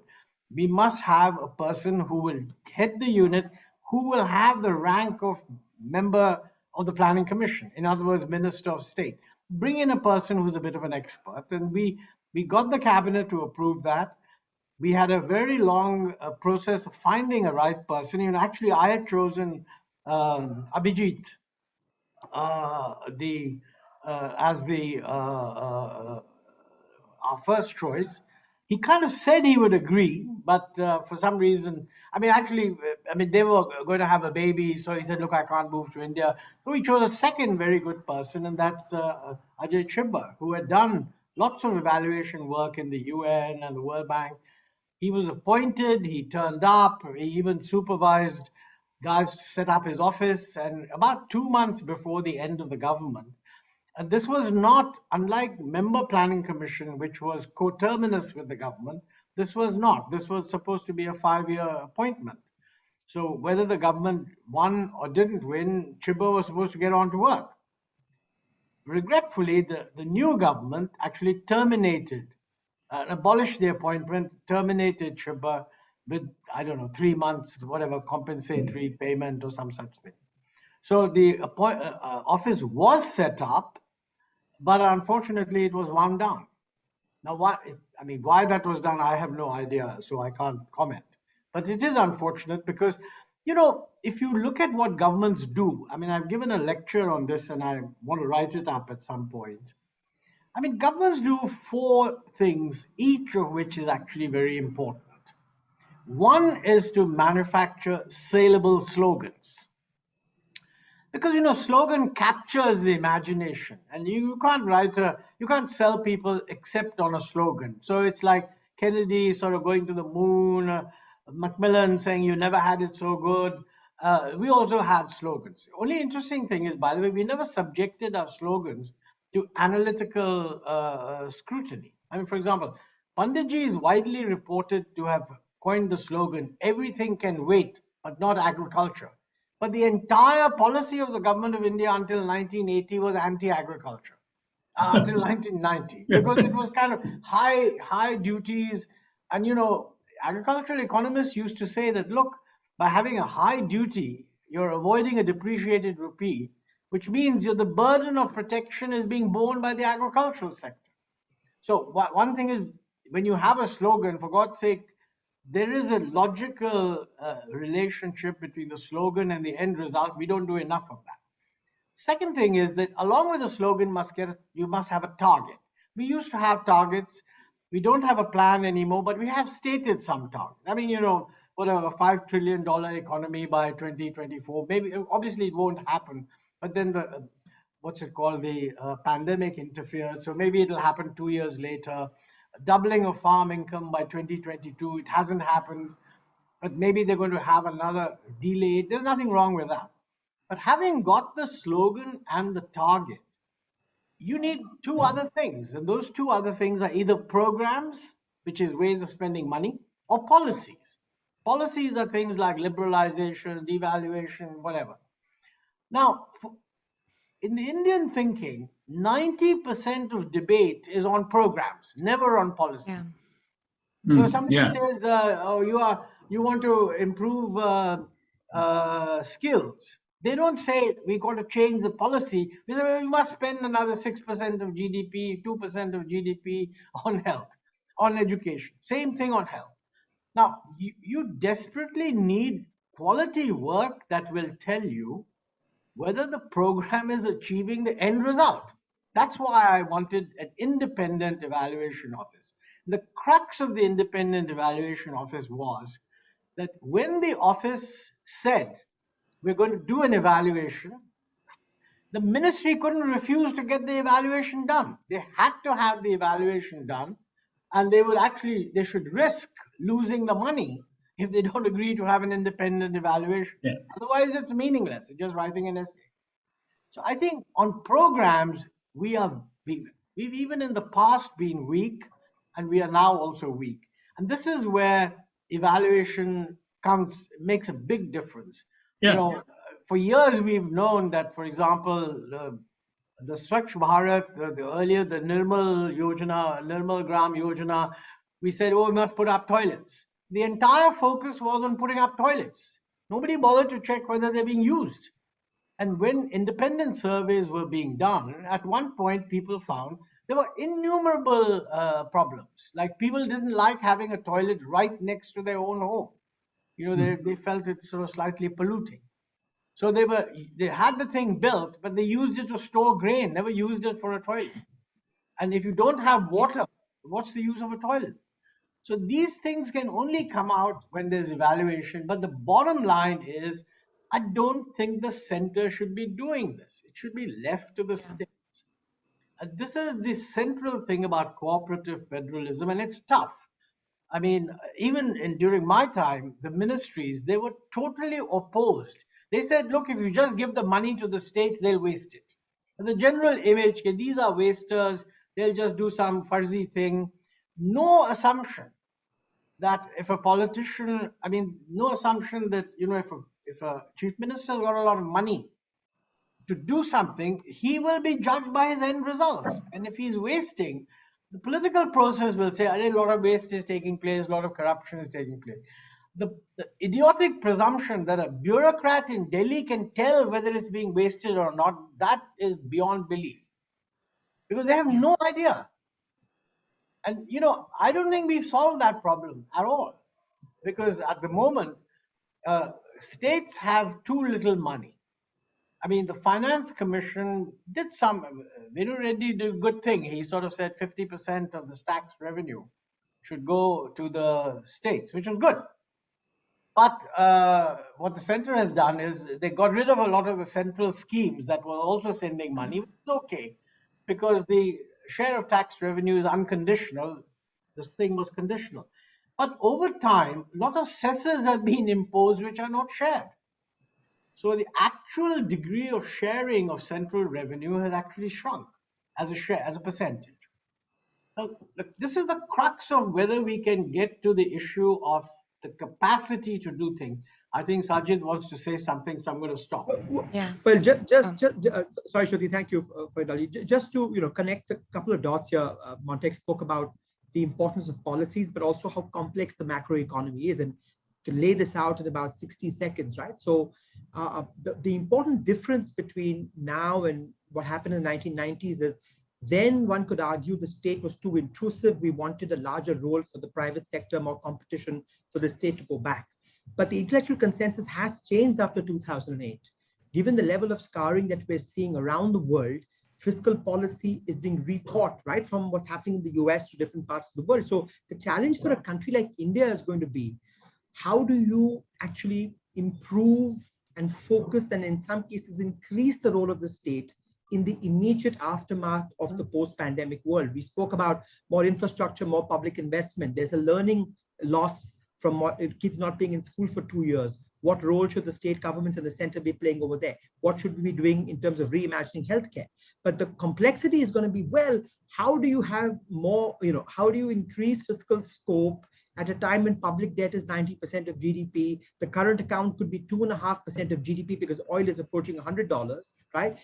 We must have a person who will head the unit, who will have the rank of member of the planning commission. In other words, minister of state. Bring in a person who's a bit of an expert. And we got the cabinet to approve that. We had a very long process of finding a right person. And actually, I had chosen Abhijit as our first choice. He kind of said he would agree, but for some reason, I mean, they were going to have a baby, so he said, look, I can't move to India. So we chose a second very good person, and that's Ajay Chibbar, who had done lots of evaluation work in the UN and the World Bank. He was appointed, he turned up, he even supervised guys to set up his office, and about 2 months before the end of the government. And this was not, unlike member planning commission, which was coterminous with the government, this was not. This was supposed to be a 5-year appointment. So whether the government won or didn't win, Chibbar was supposed to get on to work. Regretfully, the new government actually terminated, abolished the appointment, terminated Chibbar with, I don't know, 3 months, whatever, compensatory payment or some such thing. So the office was set up, but unfortunately it was wound down. Now, why that was done, I have no idea, so I can't comment. But it is unfortunate because, if you look at what governments do, I mean, I've given a lecture on this and I want to write it up at some point. I mean, governments do 4 things, each of which is actually very important. One is to manufacture saleable slogans. Because, slogan captures the imagination, and you can't sell people except on a slogan. So it's like Kennedy sort of going to the moon, Macmillan saying you never had it so good. We also had slogans. The only interesting thing is, by the way, we never subjected our slogans to analytical scrutiny. I mean, for example, Panditji is widely reported to have coined the slogan, everything can wait, but not agriculture. But the entire policy of the government of India until 1980 was anti-agriculture, until 1990, because it was kind of high duties. And, agricultural economists used to say that, look, by having a high duty, you're avoiding a depreciated rupee, which means the burden of protection is being borne by the agricultural sector. So one thing is, when you have a slogan, for God's sake, there is a logical relationship between the slogan and the end result. We don't do enough of that. Second thing is that along with the slogan, you must have a target. We used to have targets. We don't have a plan anymore, but we have stated some targets. I mean, whatever, $5 trillion economy by 2024. Maybe, obviously, it won't happen. But then the pandemic interfered. So maybe it'll happen 2 years later. Doubling of farm income by 2022. It hasn't happened, but maybe they're going to have another delay. There's nothing wrong with that. But having got the slogan and the target, you need 2 other things. And those 2 other things are either programs, which is ways of spending money, or policies. Policies are things like liberalization, devaluation, whatever. Now, in the Indian thinking, 90% of debate is on programs, never on policies. Yeah. So somebody says, you want to improve skills. They don't say we've got to change the policy. They say we must spend another 6% of GDP, 2% of GDP on health, on education. Same thing on health. Now, you desperately need quality work that will tell you whether the program is achieving the end result. That's why I wanted an independent evaluation office. The crux of the independent evaluation office was that when the office said, we're going to do an evaluation, the ministry couldn't refuse to get the evaluation done. They had to have the evaluation done, and they should risk losing the money if they don't agree to have an independent evaluation. Yeah. Otherwise, it's meaningless. It's just writing an essay. So I think on programs, we've even in the past been weak, and we are now also weak. And this is where evaluation makes a big difference. Yeah. You know, for years we've known that, for example, the Swachh Bharat, earlier the Nirmal Gram Yojana, we said, oh, we must put up toilets. The entire focus was on putting up toilets. Nobody bothered to check whether they're being used. And when independent surveys were being done, at one point people found there were innumerable problems. Like people didn't like having a toilet right next to their own home. You know, they felt it sort of slightly polluting. So they had the thing built, but they used it to store grain, never used it for a toilet. And if you don't have water, what's the use of a toilet? So these things can only come out when there's evaluation. But the bottom line is, I don't think the center should be doing this. It should be left to the states. And this is the central thing about cooperative federalism, and it's tough. I mean, even during my time, the ministries, they were totally opposed. They said, look, if you just give the money to the states, they'll waste it. And the general image, these are wasters, they'll just do some fuzzy thing. No assumption that if a politician, no assumption that, you know, if a chief minister's got a lot of money to do something, he will be judged by his end results. And if he's wasting, the political process will say, a lot of waste is taking place, a lot of corruption is taking place. The idiotic presumption that a bureaucrat in Delhi can tell whether it's being wasted or not, that is beyond belief. Because they have no idea. And, you know, I don't think we've solved that problem at all. Because at the moment, states have too little money. I mean, the Finance Commission did Venu Reddy did a good thing. He sort of said 50% of the tax revenue should go to the states, which is good. But what the center has done is they got rid of a lot of the central schemes that were also sending money, which is okay, because the share of tax revenue is unconditional. This thing was conditional. But over time, a lot of cesses have been imposed which are not shared. So the actual degree of sharing of central revenue has actually shrunk as a percentage. Now, look, this is the crux of whether we can get to the issue of the capacity to do things. I think Sajid wants to say something, so I'm going to stop. Yeah. Well, sorry, Shruti, thank you for it. Just to connect a couple of dots here, Montek spoke about the importance of policies, but also how complex the macroeconomy is, and to lay this out in about 60 seconds, right? So the important difference between now and what happened in the 1990s is then one could argue the state was too intrusive. We wanted a larger role for the private sector, more competition for the state to go back. But the intellectual consensus has changed after 2008. Given the level of scarring that we're seeing around the world, fiscal policy is being rethought, right, from what's happening in the US to different parts of the world. So the challenge for a country like India is going to be, how do you actually improve and focus and in some cases increase the role of the state in the immediate aftermath of the post-pandemic world? We spoke about more infrastructure, more public investment. There's a learning loss from kids not being in school for 2 years. What role should the state governments and the center be playing over there? What should we be doing in terms of reimagining healthcare? But the complexity is going to be, well, how do you have more, how do you increase fiscal scope at a time when public debt is 90% of GDP? The current account could be 2.5% of GDP because oil is approaching $100, right?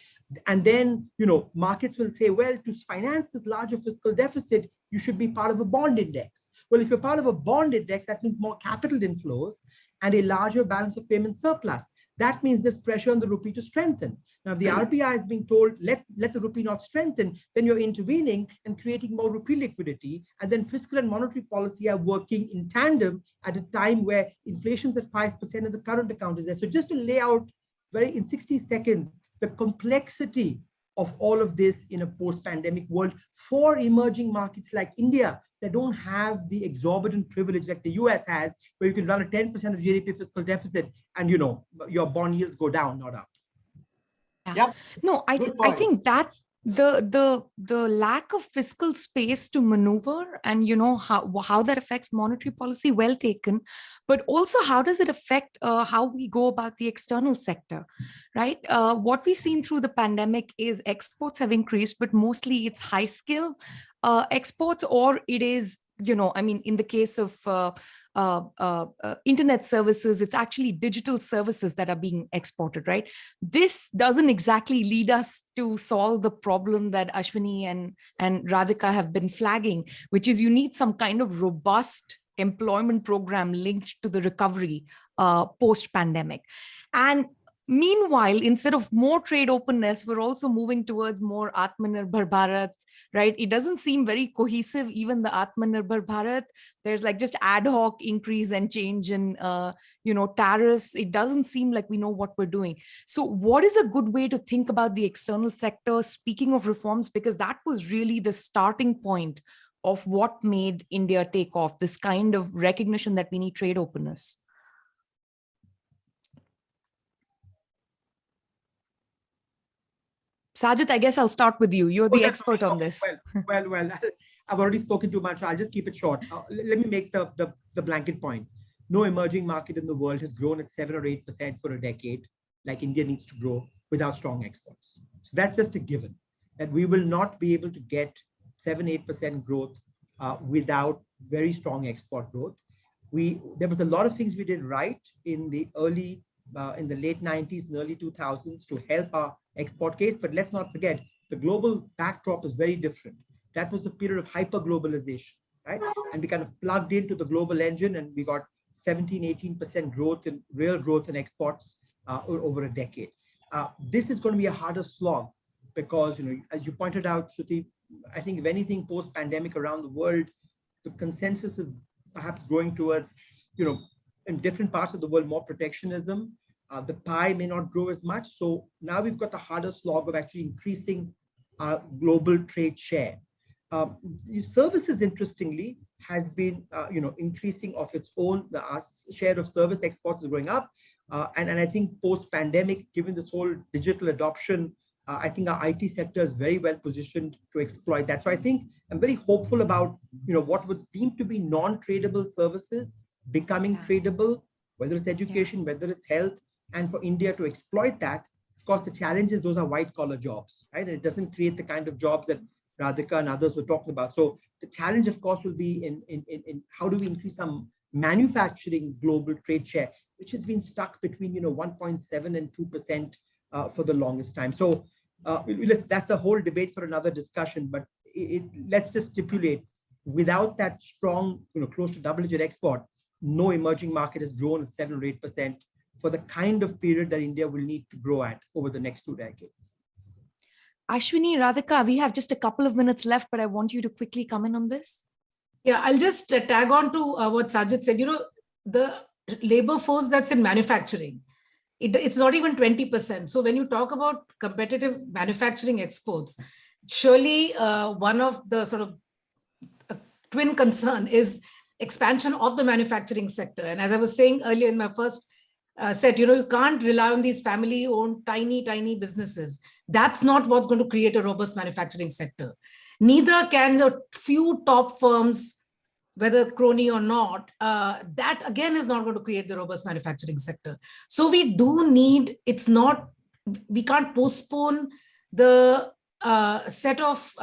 And then, markets will say, well, to finance this larger fiscal deficit, you should be part of a bond index. Well, if you're part of a bond index, that means more capital inflows and a larger balance of payment surplus. That means there's pressure on the rupee to strengthen. Now, if the RBI is being told, let the rupee not strengthen, then you're intervening and creating more rupee liquidity. And then fiscal and monetary policy are working in tandem at a time where inflation's at 5% and the current account is there. So just to lay out in 60 seconds, the complexity of all of this in a post-pandemic world for emerging markets like India that don't have the exorbitant privilege like the US has, where you can run a 10% of GDP fiscal deficit and, you know, your bond yields go down, not up. Yeah. No, I think that the lack of fiscal space to maneuver and, you know, how that affects monetary policy, well taken, but also how does it affect how we go about the external sector, right? What we've seen through the pandemic is exports have increased, but mostly it's high skill exports, or it is, you know, I mean, in the case of internet services, it's actually digital services that are being exported, right? This doesn't exactly lead us to solve the problem that Ashwini and Radhika have been flagging, which is you need some kind of robust employment program linked to the recovery post-pandemic. And meanwhile, instead of more trade openness, we're also moving towards more Atmanirbhar Bharat, right? It doesn't seem very cohesive, even the Atmanirbhar Bharat. There's like just ad hoc increase and change in, you know, tariffs. It doesn't seem like we know what we're doing. So what is a good way to think about the external sector, speaking of reforms, because that was really the starting point of what made India take off, this kind of recognition that we need trade openness? Sajid, I guess I'll start with you. You're the expert on this. Well, I've already spoken too much. I'll just keep it short. Let me make the blanket point. No emerging market in the world has grown at 7 or 8% for a decade, like India needs to grow without strong exports. So that's just a given, that we will not be able to get 7-8% growth without very strong export growth. There was a lot of things we did right in the late 90s and early 2000s to help our export case, but let's not forget the global backdrop is very different. That was a period of hyper-globalization, right? And we kind of plugged into the global engine and we got 17-18% growth in real growth in exports over a decade. This is going to be a harder slog because, you know, as you pointed out, Shruti, I think if anything post-pandemic around the world, the consensus is perhaps going towards, you know, in different parts of the world, more protectionism. The pie may not grow as much. So now we've got the harder slog of actually increasing our global trade share. Services, interestingly, has been, you know, increasing of its own. The share of service exports is going up. And I think post-pandemic, given this whole digital adoption, I think our IT sector is very well positioned to exploit that. So I think I'm very hopeful about, you know, what would deem to be non-tradable services becoming tradable, whether it's education, whether it's health, and for India to exploit that. Of course, the challenge is those are white collar jobs, right? And it doesn't create the kind of jobs that Radhika and others were talking about. So the challenge, of course, will be in how do we increase some manufacturing global trade share, which has been stuck between, you know, 1.7 and 2% for the longest time. So that's a whole debate for another discussion, but let's just stipulate, without that strong, you know, close to double-digit export, no emerging market has grown at 7 or 8% for the kind of period that India will need to grow at over the next 2 decades. Ashwini, Radhika, we have just a couple of minutes left, but I want you to quickly come in on this. Yeah, I'll just tag on to what Sajid said. You know, the labor force that's in manufacturing, it's not even 20%. So when you talk about competitive manufacturing exports, surely one of the sort of twin concern is expansion of the manufacturing sector. And as I was saying earlier in my first set, you know, you can't rely on these family-owned tiny businesses. That's not what's going to create a robust manufacturing sector. Neither can the few top firms, whether crony or not, that again is not going to create the robust manufacturing sector. So we do need, we can't postpone the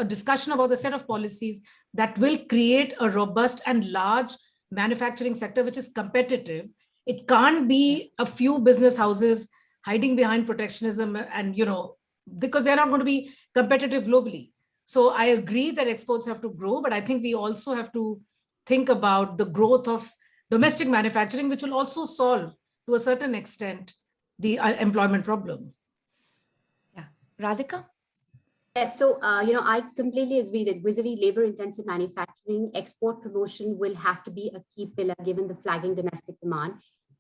discussion about the set of policies that will create a robust and large manufacturing sector, which is competitive. It can't be a few business houses hiding behind protectionism and, you know, because they're not going to be competitive globally. So I agree that exports have to grow, but I think we also have to think about the growth of domestic manufacturing, which will also solve to a certain extent the employment problem. Yeah. Radhika? Yes, so, you know, I completely agree that vis-a-vis labor-intensive manufacturing, export promotion will have to be a key pillar given the flagging domestic demand.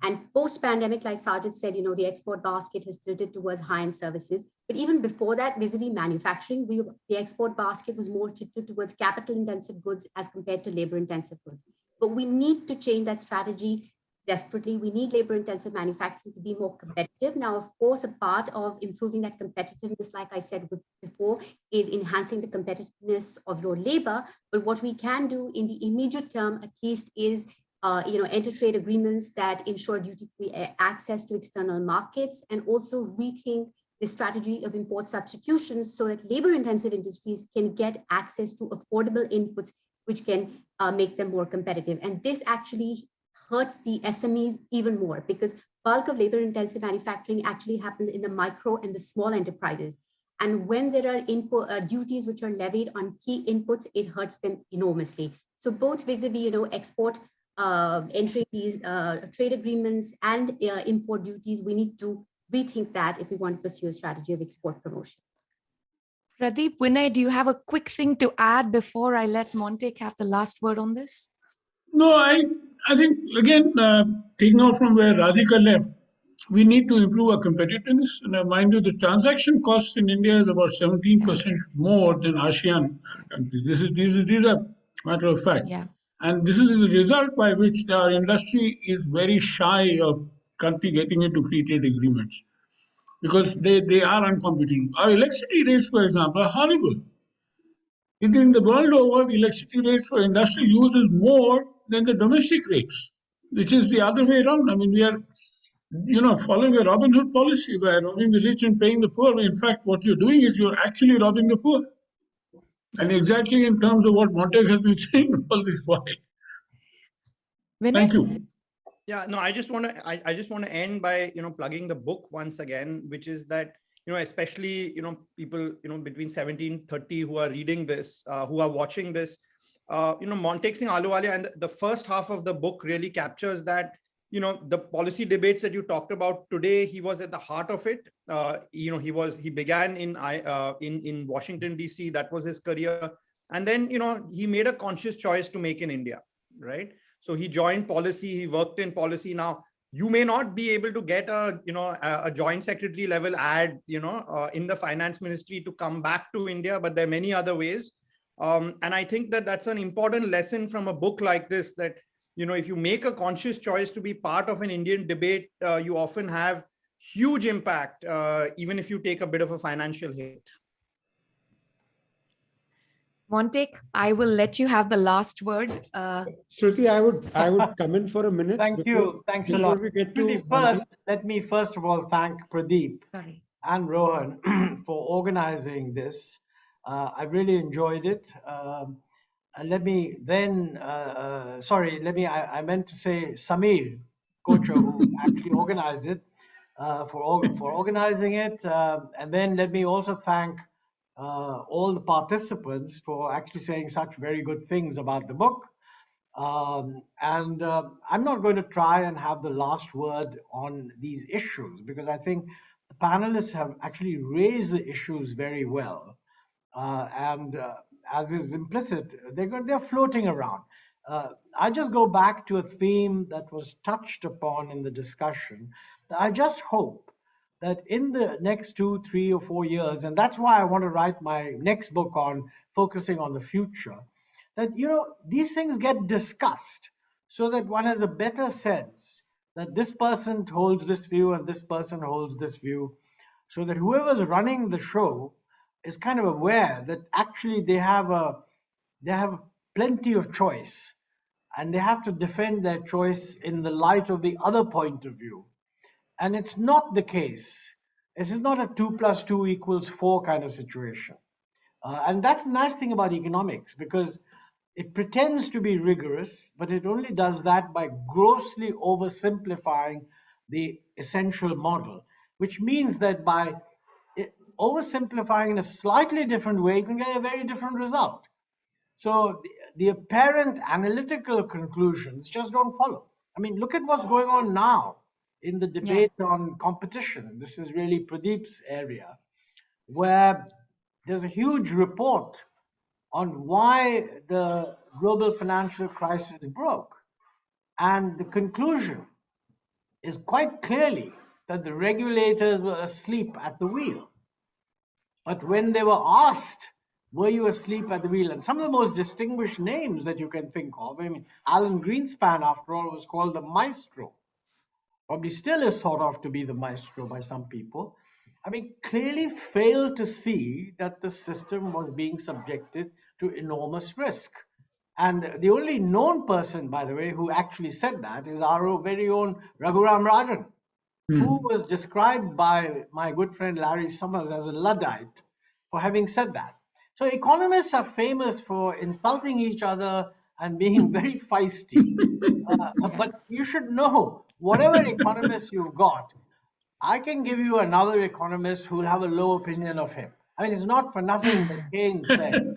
And post-pandemic, like Sajid said, the export basket has tilted towards high-end services. But even before that, vis-a-vis manufacturing, the export basket was more tilted towards capital-intensive goods as compared to labor-intensive goods. But we need to change that strategy desperately. We need labor-intensive manufacturing to be more competitive. Now, of course, a part of improving that competitiveness, like I said before, is enhancing the competitiveness of your labor. But what we can do in the immediate term, at least, is enter trade agreements that ensure duty-free access to external markets, and also rethink the strategy of import substitutions so that labor-intensive industries can get access to affordable inputs, which can make them more competitive. And this actually hurts the SMEs even more, because bulk of labor-intensive manufacturing actually happens in the micro and the small enterprises. And when there are input duties which are levied on key inputs, it hurts them enormously. So both vis-a-vis, export entering these trade agreements and import duties, we need to rethink that if we want to pursue a strategy of export promotion. Pradeep, Vinay, do you have a quick thing to add before I let Montek have the last word on this? No, I think, again, taking off from where Radhika left, we need to improve our competitiveness. And mind you, the transaction cost in India is about 17% more than ASEAN countries. These are matter of fact. Yeah. And this is the result by which our industry is very shy of country getting into free trade agreements, because they are uncompetitive. Our electricity rates, for example, are horrible. In the world over, the electricity rates for industrial use is more than the domestic rates, which is the other way around. I mean, we are, following a Robin Hood policy by robbing the rich and paying the poor. In fact, what you're doing is you're actually robbing the poor. And exactly in terms of what Montek has been saying all this while. Vinay? Thank you. Yeah, no, I just want to end by, plugging the book once again, which is that, especially, people, between 17, 30 who are reading this, who are watching this, Montek Singh Ahluwalia, and the first half of the book really captures that, the policy debates that you talked about today, he was at the heart of it. He began in Washington, DC, that was his career. And then, he made a conscious choice to make in India, right? So he joined policy, he worked in policy. Now, you may not be able to get a joint secretary level ad, in the finance ministry to come back to India, but there are many other ways. And I think that that's an important lesson from a book like this, that, if you make a conscious choice to be part of an Indian debate, you often have huge impact, even if you take a bit of a financial hit. Montek, I will let you have the last word. Shruti, I would come in for a minute. Thank you. Thanks a lot. Let me first of all thank Pradeep and Rohan for organizing this. I really enjoyed it. Let me then, I meant to say Samir Kocha, who actually organized it, for organizing it. And then let me also thank all the participants for actually saying such very good things about the book. I'm not going to try and have the last word on these issues, because I think the panelists have actually raised the issues very well. As is implicit, they're floating around. I just go back to a theme that was touched upon in the discussion. I just hope that in the next 2, 3, or 4 years, and that's why I want to write my next book on focusing on the future, that these things get discussed so that one has a better sense that this person holds this view and this person holds this view, so that whoever's running the show is kind of aware that actually they have plenty of choice, and they have to defend their choice in the light of the other point of view. And it's not the case. This is not a 2 + 2 = 4 kind of situation. And that's the nice thing about economics, because it pretends to be rigorous, but it only does that by grossly oversimplifying the essential model, which means that by oversimplifying in a slightly different way, you can get a very different result. So the apparent analytical conclusions just don't follow. I mean, look at what's going on now in the debate on competition. This is really Pradeep's area, where there's a huge report on why the global financial crisis broke. And the conclusion is quite clearly that the regulators were asleep at the wheel. But when they were asked, were you asleep at the wheel? And some of the most distinguished names that you can think of, I mean, Alan Greenspan, after all, was called the maestro. Probably still is thought of to be the maestro by some people. I mean, clearly failed to see that the system was being subjected to enormous risk. And the only known person, by the way, who actually said that is our very own Raghuram Rajan, who was described by my good friend Larry Summers as a Luddite for having said that. So economists are famous for insulting each other and being very feisty. But you should know, whatever economist you've got, I can give you another economist who will have a low opinion of him. I mean, it's not for nothing that Keynes said,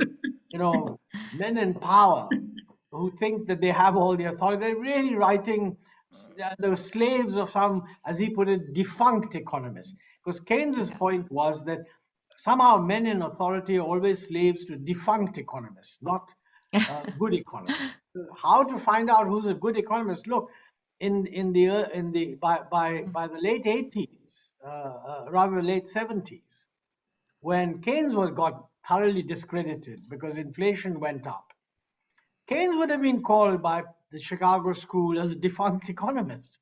you know, men in power who think that they have all the authority, they're really writing the slaves of some, as he put it, defunct economists. Because Keynes's point was that somehow men in authority are always slaves to defunct economists, not good economists. How to find out who's a good economist? Look, by the late 80s, rather late 70s, when Keynes got thoroughly discredited because inflation went up, Keynes would have been called by the Chicago school as a defunct economist.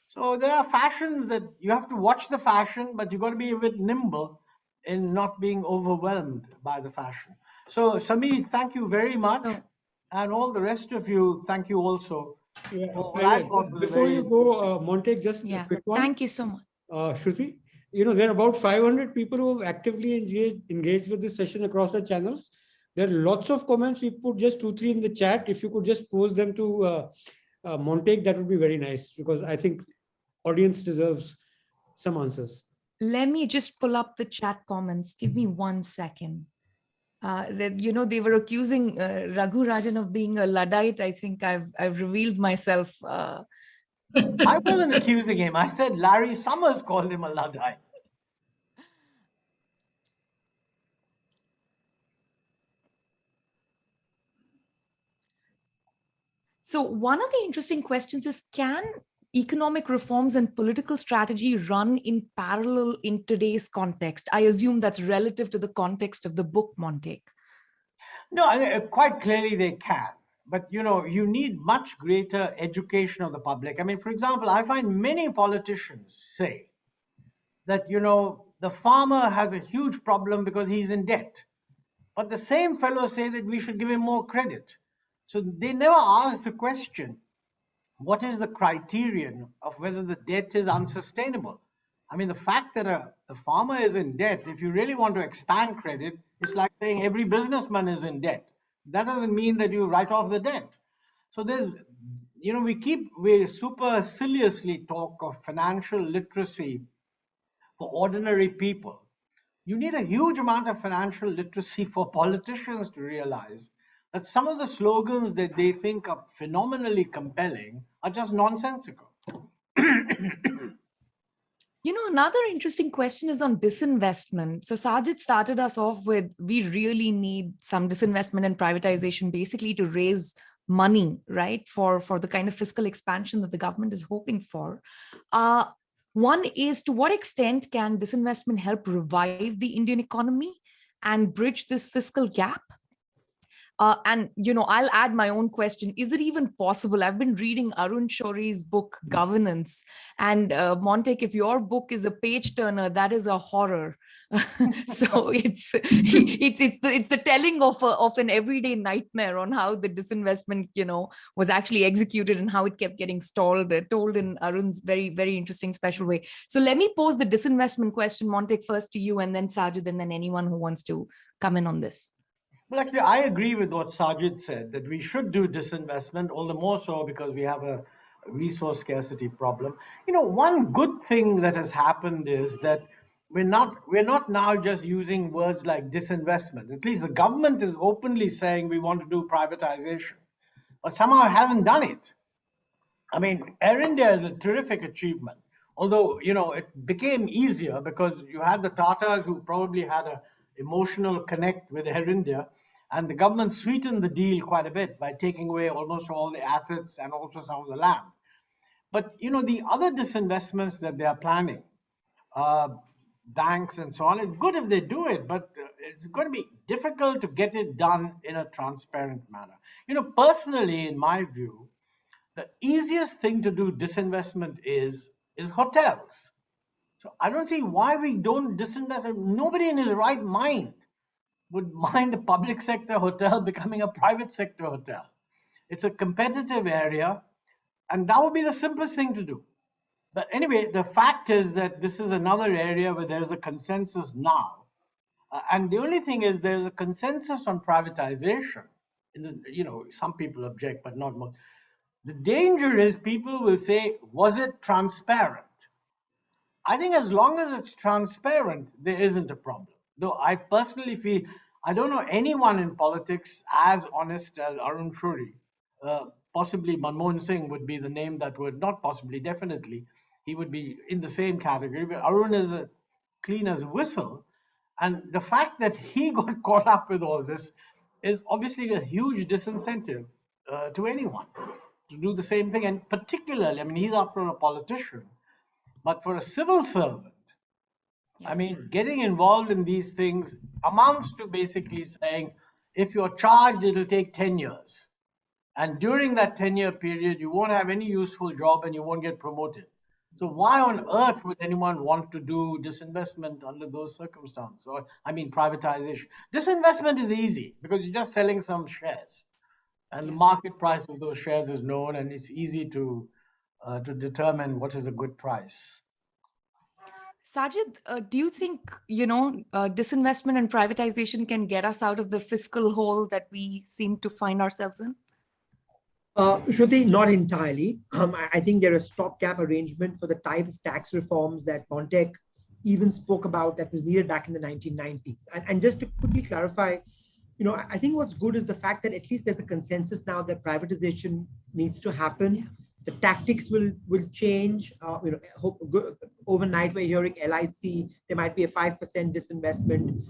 So there are fashions that you have to watch the fashion, but you've got to be a bit nimble in not being overwhelmed by the fashion. So Samir, thank you very much. And all the rest of you, thank you also. Before you go, Montek, just a quick one. Thank you so much. Shruti, you know, there are about 500 people who have actively engaged with this session across the channels. There are lots of comments. We put just 2-3 in the chat. If you could just post them to Montek, that would be very nice, because I think audience deserves some answers. Let me just pull up the chat comments. Give me 1 second. You know, they were accusing Raghu Rajan of being a Luddite. I think I've revealed myself. I wasn't accusing him. I said Larry Summers called him a Luddite. So one of the interesting questions is, can economic reforms and political strategy run in parallel in today's context? I assume that's relative to the context of the book, Montek. No, quite clearly they can. But, you know, you need much greater education of the public. I mean, for example, I find many politicians say that, you know, the farmer has a huge problem because he's in debt. But the same fellows say that we should give him more credit. So they never ask the question, what is the criterion of whether the debt is unsustainable? I mean, the fact that a farmer is in debt, if you really want to expand credit, it's like saying every businessman is in debt. That doesn't mean that you write off the debt. So there's, you know, we superciliously talk of financial literacy for ordinary people. You need a huge amount of financial literacy for politicians to realize that some of the slogans that they think are phenomenally compelling are just nonsensical. You know, another interesting question is on disinvestment. So Sajid started us off with, we really need some disinvestment and privatization basically to raise money, right, for the kind of fiscal expansion that the government is hoping for. One is, to what extent can disinvestment help revive the Indian economy and bridge this fiscal gap? And, you know, I'll add my own question. Is it even possible? I've been reading Arun Shoury's book, Governance. And Montek, if your book is a page turner, that is a horror. So it's the telling of an everyday nightmare on how the disinvestment, you know, was actually executed and how it kept getting stalled, told in Arun's very, very interesting special way. So let me pose the disinvestment question, Montek, first to you, and then Sajid, and then anyone who wants to come in on this. Well, actually, I agree with what Sajid said, that we should do disinvestment, all the more so because we have a resource scarcity problem. You know, one good thing that has happened is that we're not now just using words like disinvestment. At least the government is openly saying we want to do privatization, but somehow haven't done it. I mean, Air India is a terrific achievement, although, you know, it became easier because you had the Tatas who probably had an emotional connect with Air India, and the government sweetened the deal quite a bit by taking away almost all the assets and also some of the land. But, you know, the other disinvestments that they are planning, uh, banks and so on, it's good if they do it, but it's going to be difficult to get it done in a transparent manner. You know, personally, in my view, the easiest thing to do disinvestment is hotels. So I don't see why we don't disinvest. Nobody in his right mind would mind a public sector hotel becoming a private sector hotel. It's a competitive area, and that would be the simplest thing to do. But anyway, the fact is that this is another area where there's a consensus now. And the only thing is there's a consensus on privatization. You know, some people object, but not most. The danger is people will say, was it transparent? I think as long as it's transparent, there isn't a problem. Though I personally feel, I don't know anyone in politics as honest as Arun Shuri. Possibly Manmohan Singh would be the name that would, not possibly, definitely, he would be in the same category. But Arun is clean as a whistle. And the fact that he got caught up with all this is obviously a huge disincentive to anyone to do the same thing. And particularly, I mean, he's after a politician. But for a civil servant, I mean, getting involved in these things amounts to basically saying, if you're charged, it'll take 10 years. And during that 10-year period, you won't have any useful job and you won't get promoted. So why on earth would anyone want to do disinvestment under those circumstances? Or, I mean, privatization. Disinvestment is easy because you're just selling some shares. And the market price of those shares is known, and it's easy to determine what is a good price. Sajid, do you think, disinvestment and privatization can get us out of the fiscal hole that we seem to find ourselves in? Shruti, not entirely. I think there is a stopgap arrangement for the type of tax reforms that Montek even spoke about that was needed back in the 1990s. And just to quickly clarify, I think what's good is the fact that at least there's a consensus now that privatization needs to happen. Yeah. The tactics will change. Overnight we're hearing LIC, there might be a 5% disinvestment.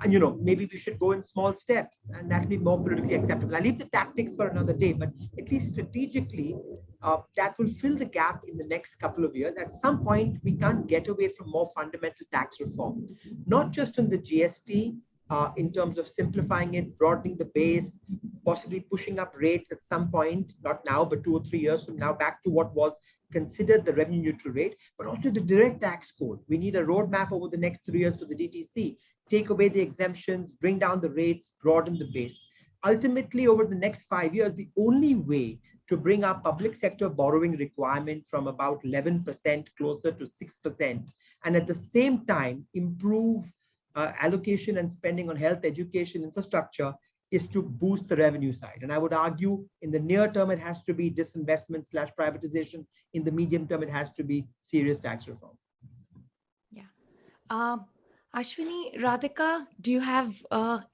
And maybe we should go in small steps, and that will be more politically acceptable. I'll leave the tactics for another day, but at least strategically, that will fill the gap in the next couple of years. At some point, we can't get away from more fundamental tax reform, not just on the GST, in terms of simplifying it, broadening the base, possibly pushing up rates at some point, not now, but 2 or 3 years from now, back to what was considered the revenue neutral rate, but also the direct tax code. We need a roadmap over the next 3 years for the DTC, take away the exemptions, bring down the rates, broaden the base. Ultimately, over the next 5 years, the only way to bring our public sector borrowing requirement from about 11% closer to 6%, and at the same time improve allocation and spending on health, education, infrastructure, is to boost the revenue side. And I would argue in the near term, it has to be disinvestment / privatization. In the medium term, it has to be serious tax reform. Yeah. Ashwini, Radhika, do you have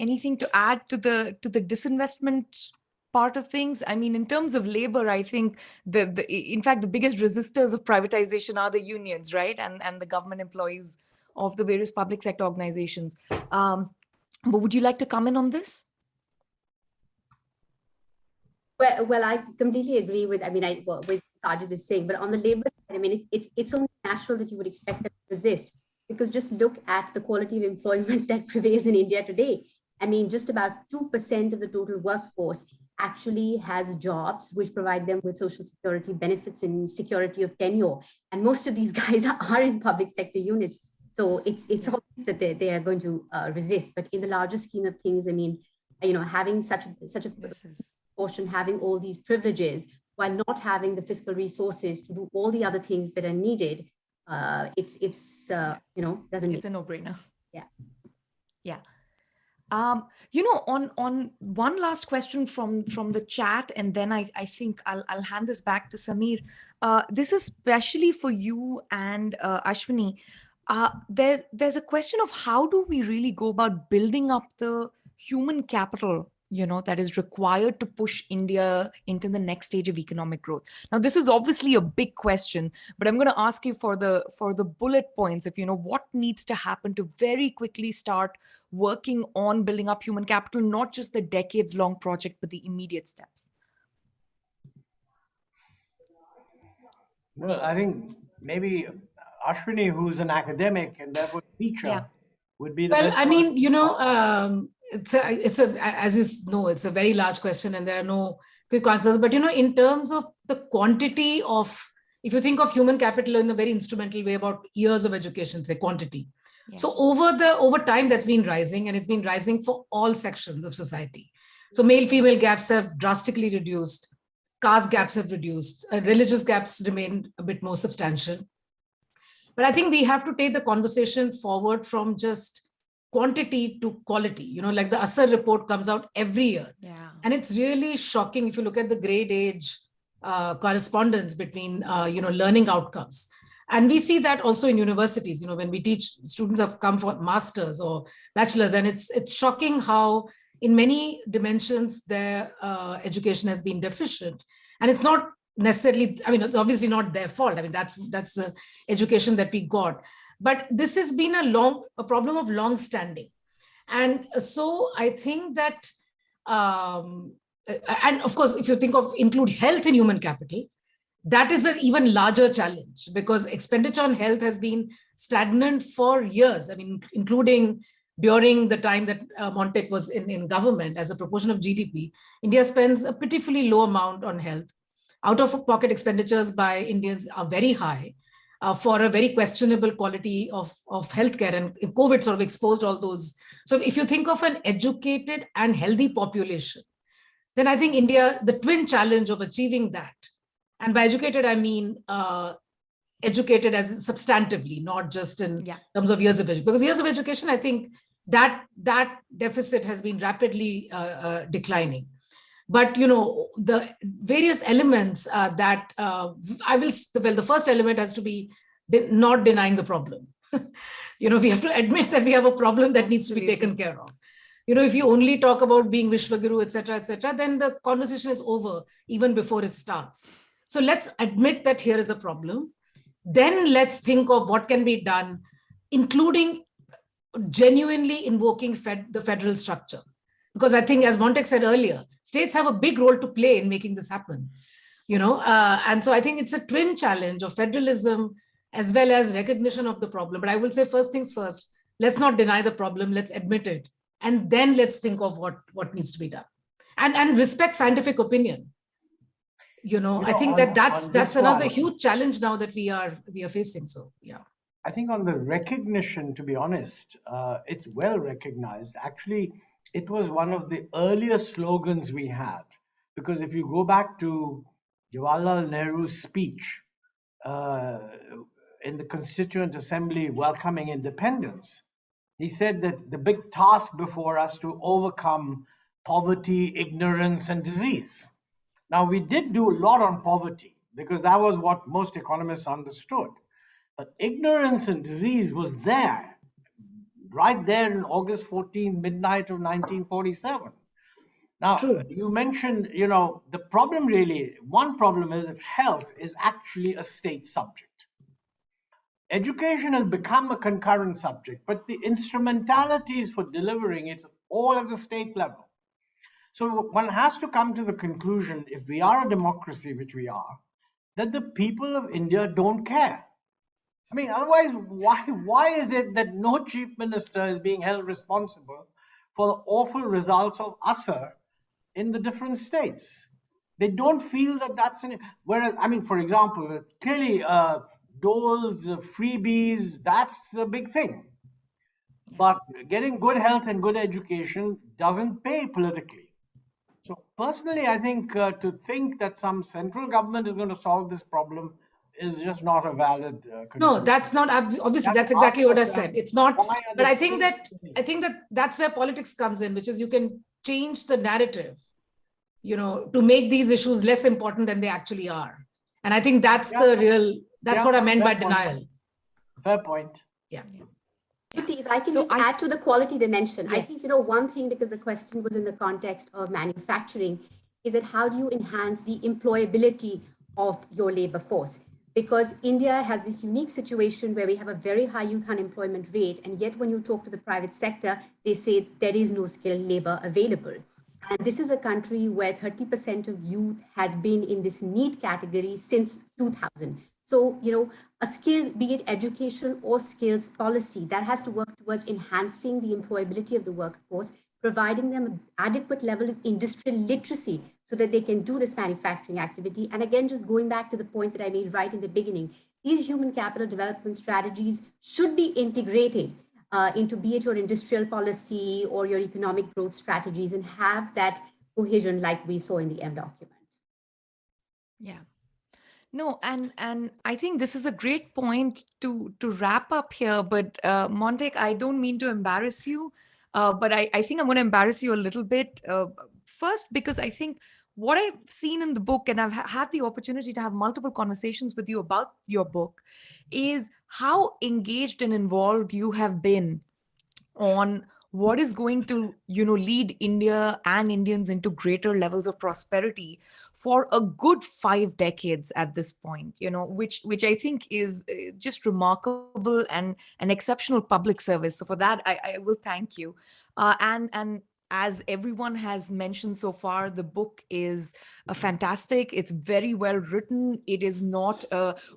anything to add to the disinvestment part of things? I mean, in terms of labor, I think in fact, the biggest resistors of privatization are the unions, right? And the government employees of the various public sector organizations. But would you like to comment on this? Well, I completely agree with, with Sajid is saying, but on the labor side, I mean, it's only natural that you would expect them to resist, because just look at the quality of employment that prevails in India today. I mean, just about 2% of the total workforce actually has jobs which provide them with social security benefits and security of tenure. And most of these guys are in public sector units. So it's obvious that they are going to resist. But in the larger scheme of things, I mean, having such a portion, having all these privileges while not having the fiscal resources to do all the other things that are needed, it's doesn't. It's a no-brainer. Yeah. Yeah. On one last question from the chat, and then I think I'll hand this back to Samir. This is especially for you and Ashwini. There's a question of how do we really go about building up the human capital, that is required to push India into the next stage of economic growth. Now, this is obviously a big question, but I'm going to ask you for the bullet points of, what needs to happen to very quickly start working on building up human capital, not just the decades-long project, but the immediate steps. Well, I think maybe Ashwini, who's an academic and therefore a teacher, Yeah. would be the Well, best I one. mean, as you know, it's a very large question and there are no quick answers. But, in terms of the quantity of, if you think of human capital in a very instrumental way about years of education, say quantity. Yeah. So over time, that's been rising, and it's been rising for all sections of society. So male-female gaps have drastically reduced, caste gaps have reduced, religious gaps remain a bit more substantial. But I think we have to take the conversation forward from just quantity to quality. Like the Asar report comes out every year. Yeah. And it's really shocking if you look at the grade age correspondence between, learning outcomes. And we see that also in universities, when we teach, students have come for masters or bachelors, and it's shocking how in many dimensions their education has been deficient. And it's not necessarily, it's obviously not their fault. That's the education that we got. But this has been a problem of long standing. And so I think that, and of course, if you include health in human capital, that is an even larger challenge because expenditure on health has been stagnant for years. Including during the time that Montek was in government as a proportion of GDP, India spends a pitifully low amount on health. Out-of-pocket expenditures by Indians are very high for a very questionable quality of healthcare, and COVID sort of exposed all those. So if you think of an educated and healthy population, then I think India, the twin challenge of achieving that, and by educated, I mean educated as substantively, not just in terms of years of education. Because years of education, I think that deficit has been rapidly declining. But, the various elements the first element has to be not denying the problem. We have to admit that we have a problem that needs to be taken care of. If you only talk about being Vishwaguru, et cetera, then the conversation is over even before it starts. So let's admit that here is a problem. Then let's think of what can be done, including genuinely invoking the federal structure. Because I think, as Montek said earlier, states have a big role to play in making this happen. And so I think it's a twin challenge of federalism as well as recognition of the problem. But I will say first things first, let's not deny the problem, let's admit it. And then let's think of what needs to be done. And respect scientific opinion. I think that's another huge challenge now that we are facing. So, yeah. I think on the recognition, to be honest, it's well recognized. Actually, it was one of the earliest slogans we had. Because if you go back to Jawaharlal Nehru's speech in the Constituent Assembly welcoming independence, he said that the big task before us to overcome poverty, ignorance, and disease. Now, we did do a lot on poverty because that was what most economists understood. But ignorance and disease was there, right there in August 14, midnight of 1947. Now, you mentioned, the problem one problem is that health is actually a state subject. Education has become a concurrent subject, but the instrumentalities for delivering it all at the state level. So one has to come to the conclusion, if we are a democracy, which we are, that the people of India don't care. Otherwise, why is it that no chief minister is being held responsible for the awful results of Asar in the different states? They don't feel that that's whereas, for example, clearly doles, freebies, that's a big thing. But getting good health and good education doesn't pay politically. So personally, I think to think that some central government is going to solve this problem is just not a valid conclusion. No, that's not, obviously that's exactly what I said. It's not, but I think that that's where politics comes in, which is you can change the narrative, to make these issues less important than they actually are. And I think that's what I meant by denial. Fair point. Yeah. If I can add to the quality dimension, yes. I think, one thing, because the question was in the context of manufacturing, is that how do you enhance the employability of your labor force? Because India has this unique situation where we have a very high youth unemployment rate, and yet when you talk to the private sector, they say there is no skilled labor available. And this is a country where 30% of youth has been in this NEET category since 2000. So, a skill, be it education or skills policy, that has to work towards enhancing the employability of the workforce, providing them an adequate level of industrial literacy so that they can do this manufacturing activity. And again, just going back to the point that I made right in the beginning, these human capital development strategies should be integrated into be it your industrial policy or your economic growth strategies, and have that cohesion like we saw in the M document. Yeah. No, and I think this is a great point to wrap up here. But Montek, I don't mean to embarrass you, but I think I'm going to embarrass you a little bit. First, because I think what I've seen in the book, and I've had the opportunity to have multiple conversations with you about your book, is how engaged and involved you have been on what is going to lead India and Indians into greater levels of prosperity for a good 5 decades at this point, which I think is just remarkable and an exceptional public service. So for that, I will thank you. And as everyone has mentioned so far, the book is fantastic. It's very well written. It is not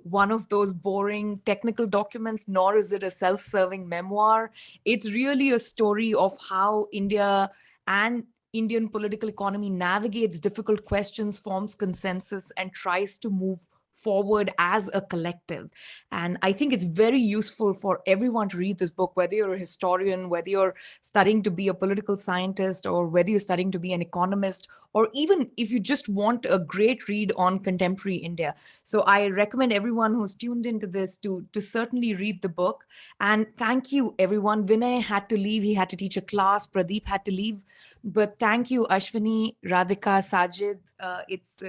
one of those boring technical documents, nor is it a self-serving memoir. It's really a story of how India and Indian political economy navigates difficult questions, forms consensus, and tries to move forward as a collective. And I think it's very useful for everyone to read this book, whether you're a historian, whether you're studying to be a political scientist, or whether you're studying to be an economist, or even if you just want a great read on contemporary India. So I recommend everyone who's tuned into this to certainly read the book. And thank you, everyone. Vinay had to leave. He had to teach a class. Pradeep had to leave. But thank you, Ashwini, Radhika, Sajid. It's,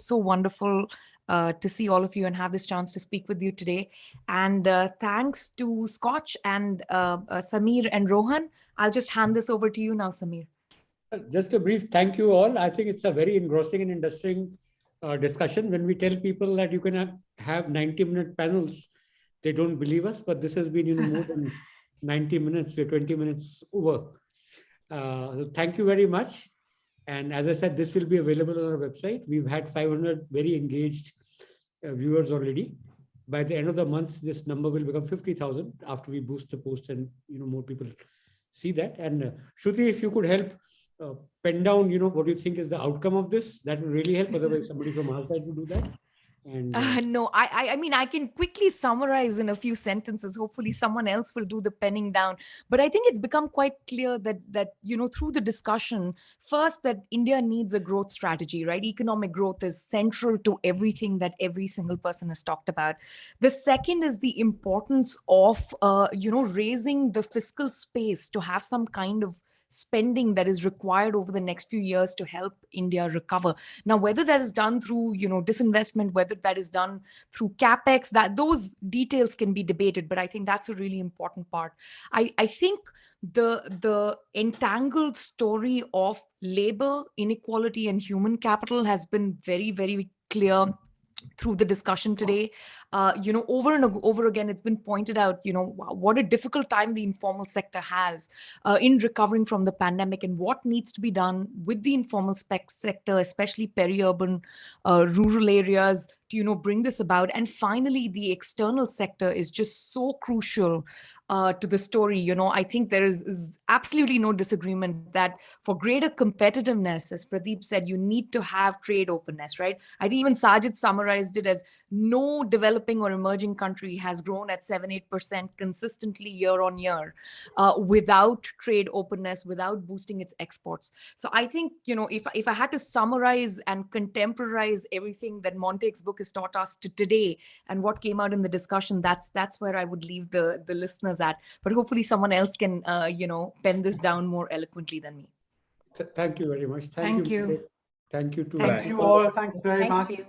so wonderful to see all of you and have this chance to speak with you today. And thanks to Scotch and Samir and Rohan. I'll just hand this over to you now, Samir. Just a brief thank you all. I think it's a very engrossing and interesting discussion. When we tell people that you can have 90-minute panels, they don't believe us, but this has been more than 90 minutes. We're 20 minutes over. So thank you very much. And as I said, this will be available on our website. We've had 500 very engaged viewers already. By the end of the month, this number will become 50,000 after we boost the post and more people see that. And Shruti, if you could help pen down, what you think is the outcome of this, that will really help. Otherwise, somebody from our side will do that. And no, I mean, I can quickly summarize in a few sentences. Hopefully someone else will do the penning down. But I think it's become quite clear that through the discussion, first, that India needs a growth strategy, right? Economic growth is central to everything that every single person has talked about. The second is the importance of, raising the fiscal space to have some kind of spending that is required over the next few years to help India recover. Now, whether that is done through, disinvestment, whether that is done through capex, that those details can be debated, but I think that's a really important part. I think the entangled story of labor, inequality, and human capital has been very, very clear through the discussion today. Over and over again, it's been pointed out, what a difficult time the informal sector has in recovering from the pandemic, and what needs to be done with the informal sector, especially peri-urban, rural areas, to bring this about. And finally, the external sector is just so crucial to the story. I think there is absolutely no disagreement that for greater competitiveness, as Pradeep said, you need to have trade openness, right? I think even Sajid summarized it as no developing or emerging country has grown at 7-8% consistently year on year without trade openness, without boosting its exports. So I think, if I had to summarize and contemporize everything that Montek's book has taught us to today and what came out in the discussion, that's where I would leave the listeners at. But hopefully someone else can, pen this down more eloquently than me. Thank you very much. Thank you. Thank you to Thank you all. Thanks very much. Thank you.